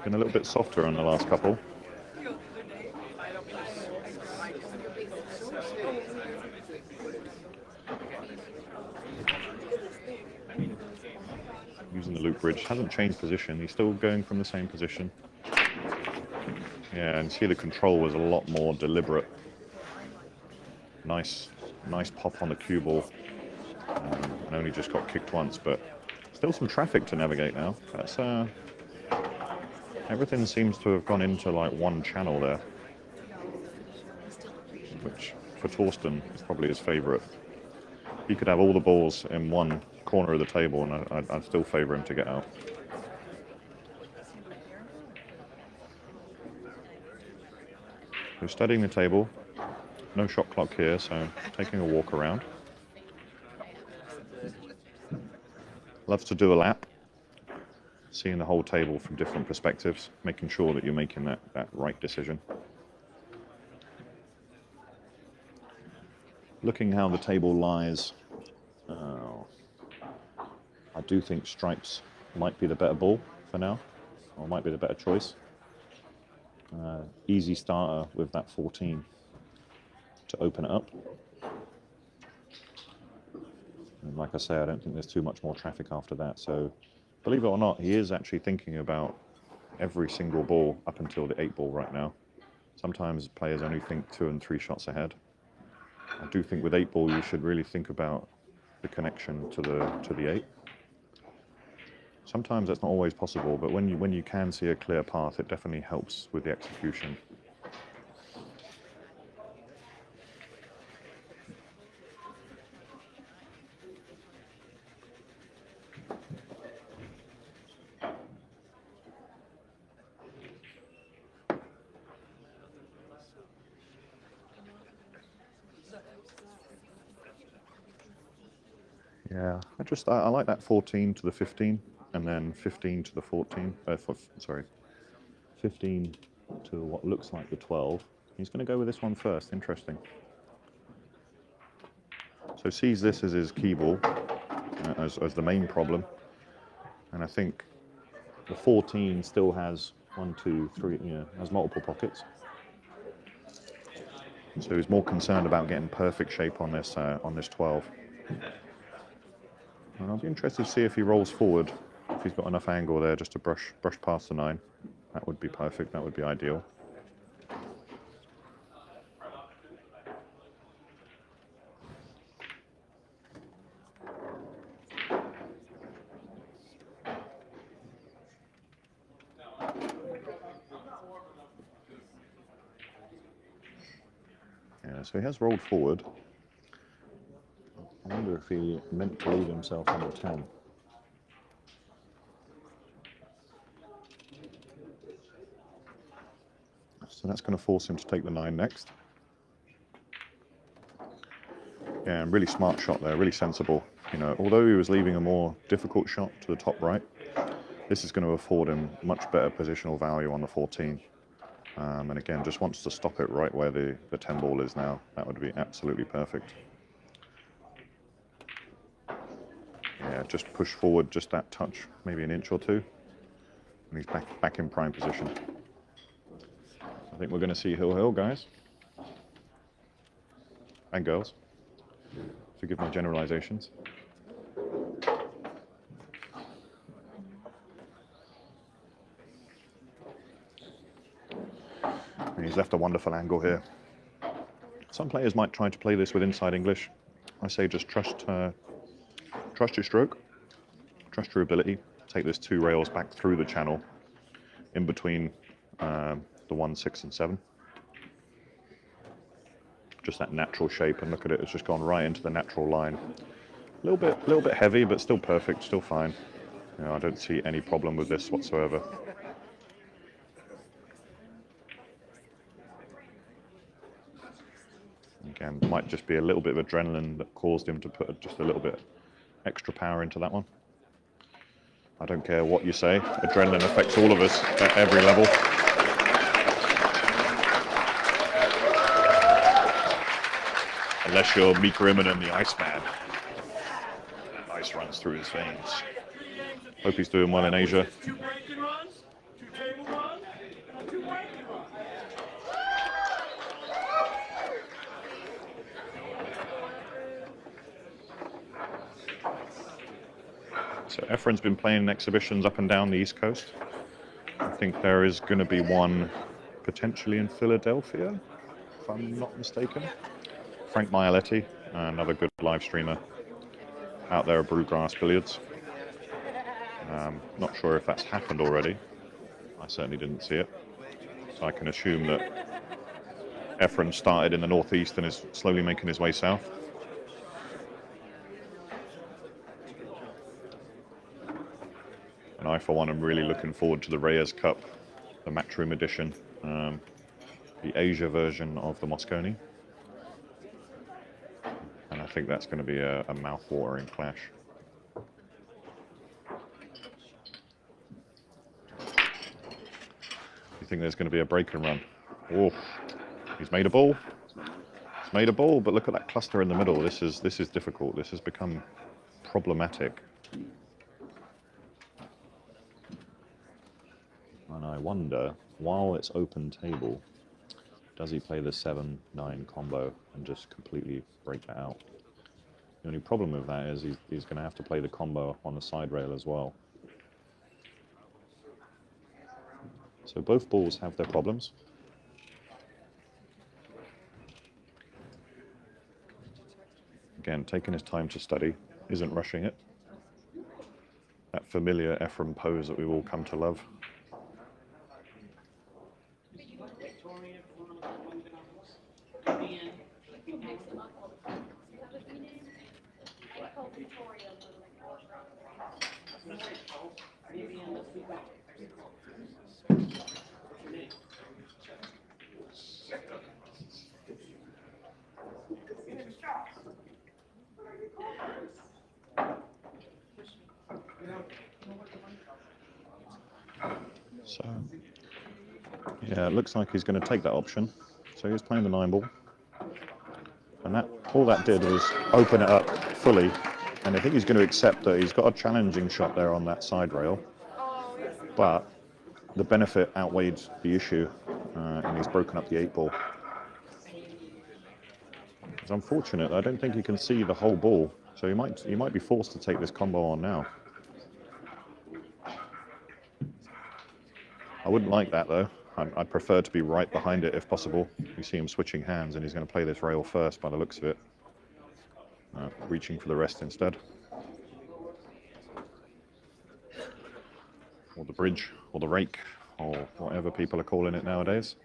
Been a little bit softer on the last couple. Using the loop bridge, hasn't changed position, he's still going from the same position. Yeah, and see the control was a lot more deliberate. Nice pop on the cue ball. And only just got kicked once, but still some traffic to navigate now. That's everything seems to have gone into like one channel there, which for Thorsten is probably his favourite. He could have all the balls in one corner of the table, and I'd still favour him to get out. So studying the table, no shot clock here, so taking a walk around. Loves to do a lap, seeing the whole table from different perspectives, making sure that you're making that right decision. Looking how the table lies, I do think stripes might be the better ball for now, or might be the better choice. Easy starter with that 14 to open it up. And like I say, I don't think there's too much more traffic after that. So believe it or not, he is actually thinking about every single ball up until the 8 ball right now. Sometimes players only think 2 and 3 shots ahead. I do think with 8 ball, you should really think about the connection to the 8. Sometimes that's not always possible, but when you can see a clear path, it definitely helps with the execution. Yeah, I like that 14 to the 15, and then 15 to the 14. 15 to what looks like the 12. He's going to go with this one first. Interesting. So sees this as his key ball, as the main problem, and I think the 14 still has 1, 2, 3. Has multiple pockets. So he's more concerned about getting perfect shape on this 12. And I'll be interested to see if he rolls forward, if he's got enough angle there just to brush past the 9. That would be perfect, that would be ideal. Yeah, so he has rolled forward. I wonder if he meant to leave himself on the 10. So that's going to force him to take the 9 next. Yeah, really smart shot there, really sensible. You know, although he was leaving a more difficult shot to the top right, this is going to afford him much better positional value on the 14. And again, just wants to stop it right where the 10 ball is now. That would be absolutely perfect. Yeah, just push forward just that touch, maybe an inch or two. And he's back in prime position. I think we're going to see hill, guys. And girls. Forgive my generalizations. And he's left a wonderful angle here. Some players might try to play this with inside English. I say just trust your stroke, trust your ability. Take this 2 rails back through the channel, in between the 1, 6, and 7. Just that natural shape, and look at it, it's just gone right into the natural line. A little bit heavy, but still perfect, still fine. You know, I don't see any problem with this whatsoever. Again, might just be a little bit of adrenaline that caused him to put just a little bit extra power into that one. I don't care what you say, adrenaline affects all of us at every level. Unless you're Mika Immonen, the Iceman. Ice runs through his veins. Hope he's doing well in Asia. 2 breaking runs, 2 table runs, and 2 breaking runs. So Efren's been playing exhibitions up and down the East Coast. I think there is going to be one potentially in Philadelphia, if I'm not mistaken. Frank Mialetti, another good live streamer out there at Brewgrass Billiards. Not sure if that's happened already. I certainly didn't see it. So I can assume that Efren started in the northeast and is slowly making his way south. And I, for one, am really looking forward to the Reyes Cup, the Matchroom edition, the Asia version of the Mosconi. And I think that's going to be a mouth-watering clash. You think there's going to be a break and run? Oh, he's made a ball. He's made a ball, but look at that cluster in the middle. This is difficult. This has become problematic. And I wonder, while it's open table, does he play the 7-9 combo and just completely break that out? The only problem with that is he's going to have to play the combo on the side rail as well. So both balls have their problems. Again, taking his time to study, isn't rushing it. That familiar Efren pose that we've all come to love. So, yeah, it looks like he's going to take that option. So he's playing the 9 ball. And all that did was open it up fully. And I think he's going to accept that he's got a challenging shot there on that side rail. But the benefit outweighed the issue, and he's broken up the 8 ball. It's unfortunate. I don't think he can see the whole ball. So he might be forced to take this combo on now. I wouldn't like that though. I'd prefer to be right behind it if possible. You see him switching hands and he's going to play this rail first by the looks of it. Reaching for the rest instead. Or the bridge, or the rake, or whatever people are calling it nowadays.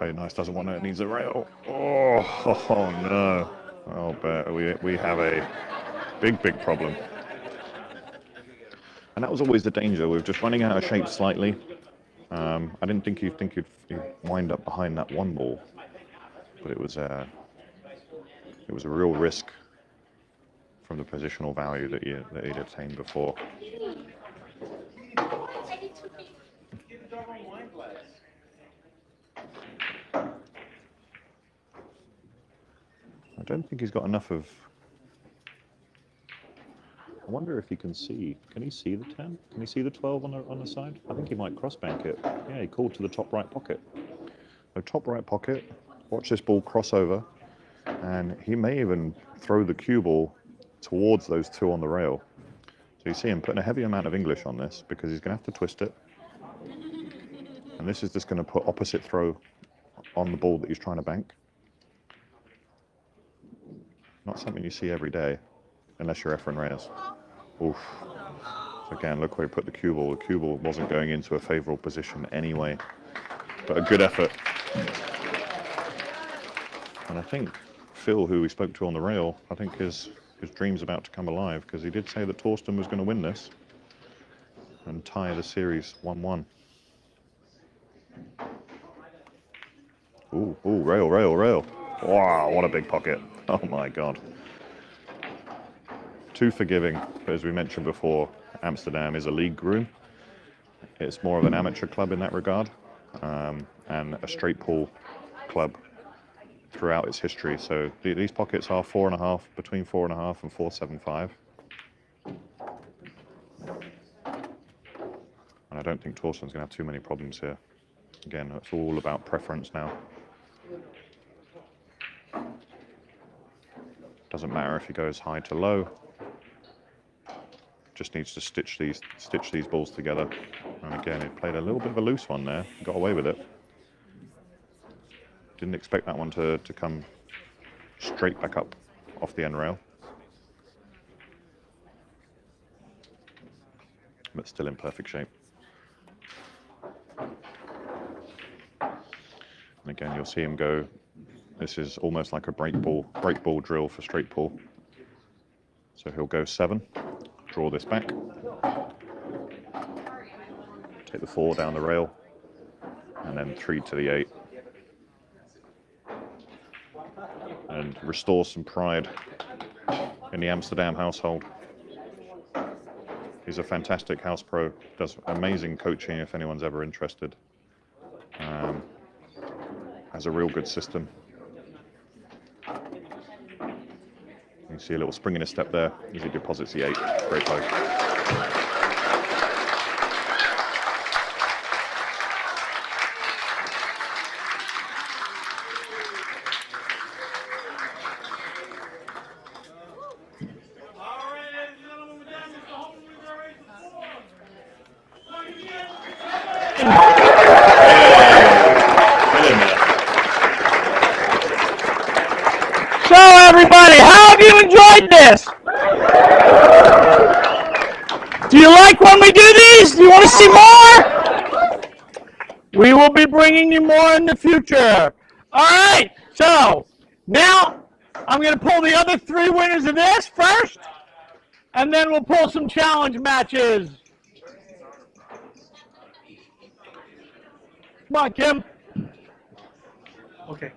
Okay, nice. Doesn't want it. Needs a rail. Oh no. Oh, but we have a big problem. And that was always the danger. We were just running out of shape slightly. I didn't think you'd wind up behind that one ball, but it was a real risk from the positional value that he'd attained before. I don't think he's got enough of. I wonder if he can see. Can he see the 10? Can he see the 12 on the side? I think he might cross-bank it. Yeah, he called to the top right pocket. So top right pocket. Watch this ball cross over, and he may even throw the cue ball towards those two on the rail. So you see him putting a heavy amount of English on this because he's going to have to twist it. And this is just going to put opposite throw on the ball that he's trying to bank. Not something you see every day, unless you're Efren Reyes. Oof. So again, look where he put the cue ball. The cue ball wasn't going into a favourable position anyway, but a good effort. And I think Phil, who we spoke to on the rail, I think his dream's about to come alive, because he did say that Thorsten was going to win this and tie the series 1-1. Ooh, rail. Wow, what a big pocket. Oh my God. Too forgiving, but as we mentioned before, Amsterdam is a league groom. It's more of an amateur club in that regard, and a straight pull club throughout its history. So these pockets are 4.5, between 4.5 and 4.75. And I don't think Thorsten's going to have too many problems here. Again, it's all about preference now. Doesn't matter if he goes high to low. Just needs to stitch these balls together. And again, he played a little bit of a loose one there. Got away with it. Didn't expect that one to come straight back up off the end rail. But still in perfect shape. And again, you'll see him go. This is almost like a break ball drill for straight pull. So he'll go 7, draw this back, take the 4 down the rail, and then 3 to the 8. And restore some pride in the Amsterdam household. He's a fantastic house pro, does amazing coaching if anyone's ever interested. Has a real good system. You can see a little spring in his step there as he deposits the 8. Great play. So everybody, how have you enjoyed this? Do you like when we do these? Do you want to see more? We will be bringing you more in the future. All right, so now I'm going to pull the other 3 winners of this first, and then we'll pull some challenge matches. Come on, Kim. Okay.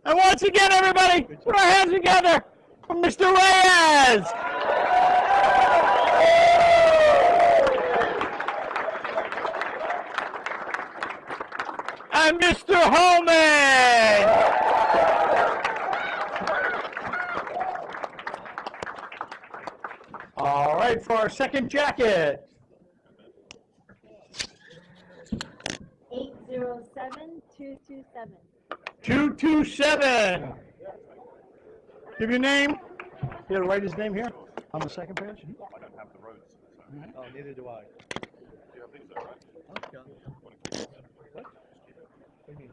And once again, everybody, put our hands together for Mr. Reyes. And Mr. Hohmann. All right, for our second jacket. 807-227. 227. Give your name. You gotta write his name here on the second page. I don't have the roads. Right. Oh, neither do I. You have these though, right? Okay. What? What do you mean?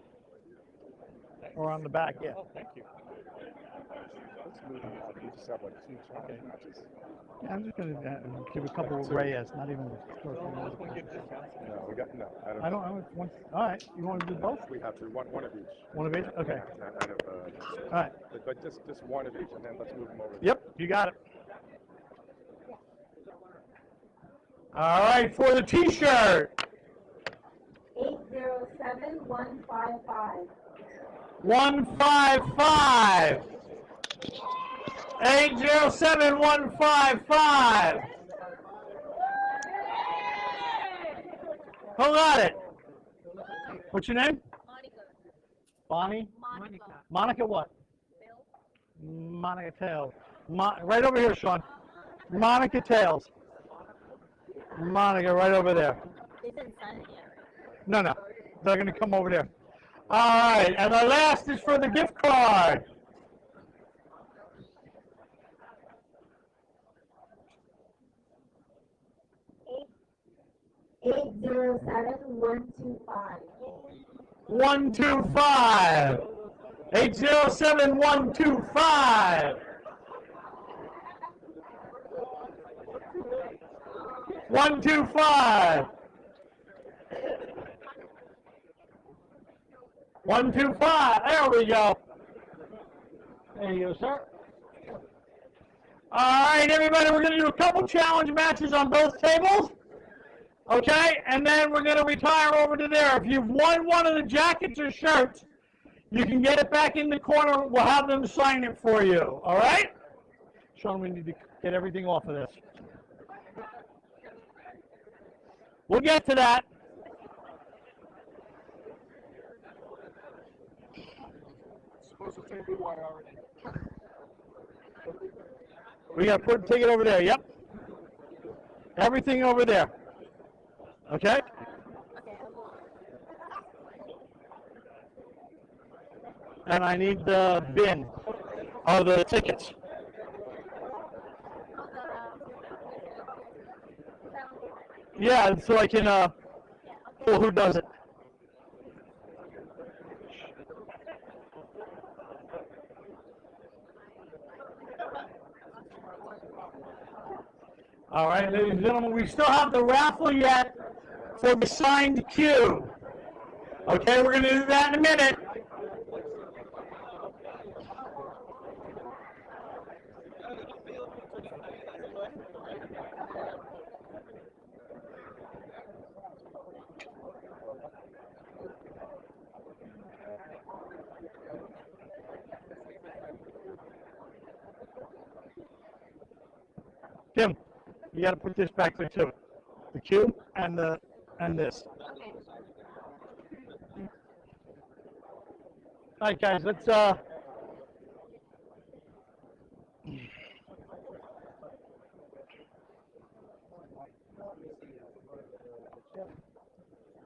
Or on the back, yeah. Oh, thank you. Let's move on. We just have like 2 challenge matches. Yeah, I'm just going to give a couple of Reyes, not even. No, we got no. I don't. All right, you want to do both? We have to one of each. One of each? Okay. All right. But just one of each, and then let's move them over. Yep, you got it. All right, for the T-shirt. 807155. 155. 807155. Who got it? What's your name? Monica. Bonnie? Monica. Monica what? Monica Tails. Right over here, Sean. Monica Tails. Monica, right over there. They didn't sign it yet, right? No. They're going to come over there. All right, and the last is for the gift card. Eight zero seven 125. 125. 807125. 125. 125. There we go. There you go, sir. All right, everybody, we're going to do a couple challenge matches on both tables. Okay, and then we're going to retire over to there. If you've won one of the jackets or shirts, you can get it back in the corner. We'll have them sign it for you. All right? Sean, we need to get everything off of this. We'll get to that. We got to take it over there. Yep. Everything over there. Okay? And I need the bin of the tickets. Yeah, so I can pull who does it. All right, ladies and gentlemen, we still have the raffle yet for the signed cue. Okay, we're going to do that in a minute. Tim, you got to put this back there too. The cue and this. All right, guys, let's all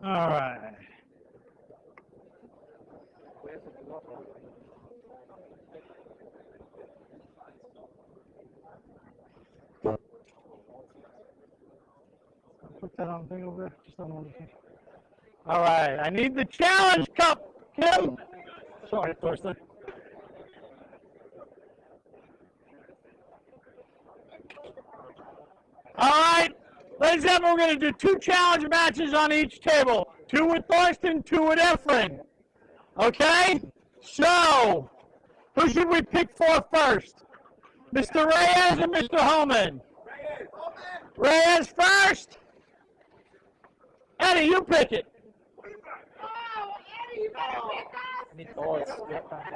right. Put that on the thing over there. Just on one thing. All right, I need the challenge cup, Kim. Sorry, Thorsten. All right, ladies and gentlemen, we're going to do 2 challenge matches on each table. 2 with Thorsten, 2 with Efren. Okay? So, who should we pick for first? Mr. Reyes or Mr. Hohmann? Reyes first? Eddie, you pick it. Oh, Eddie, you better pick us.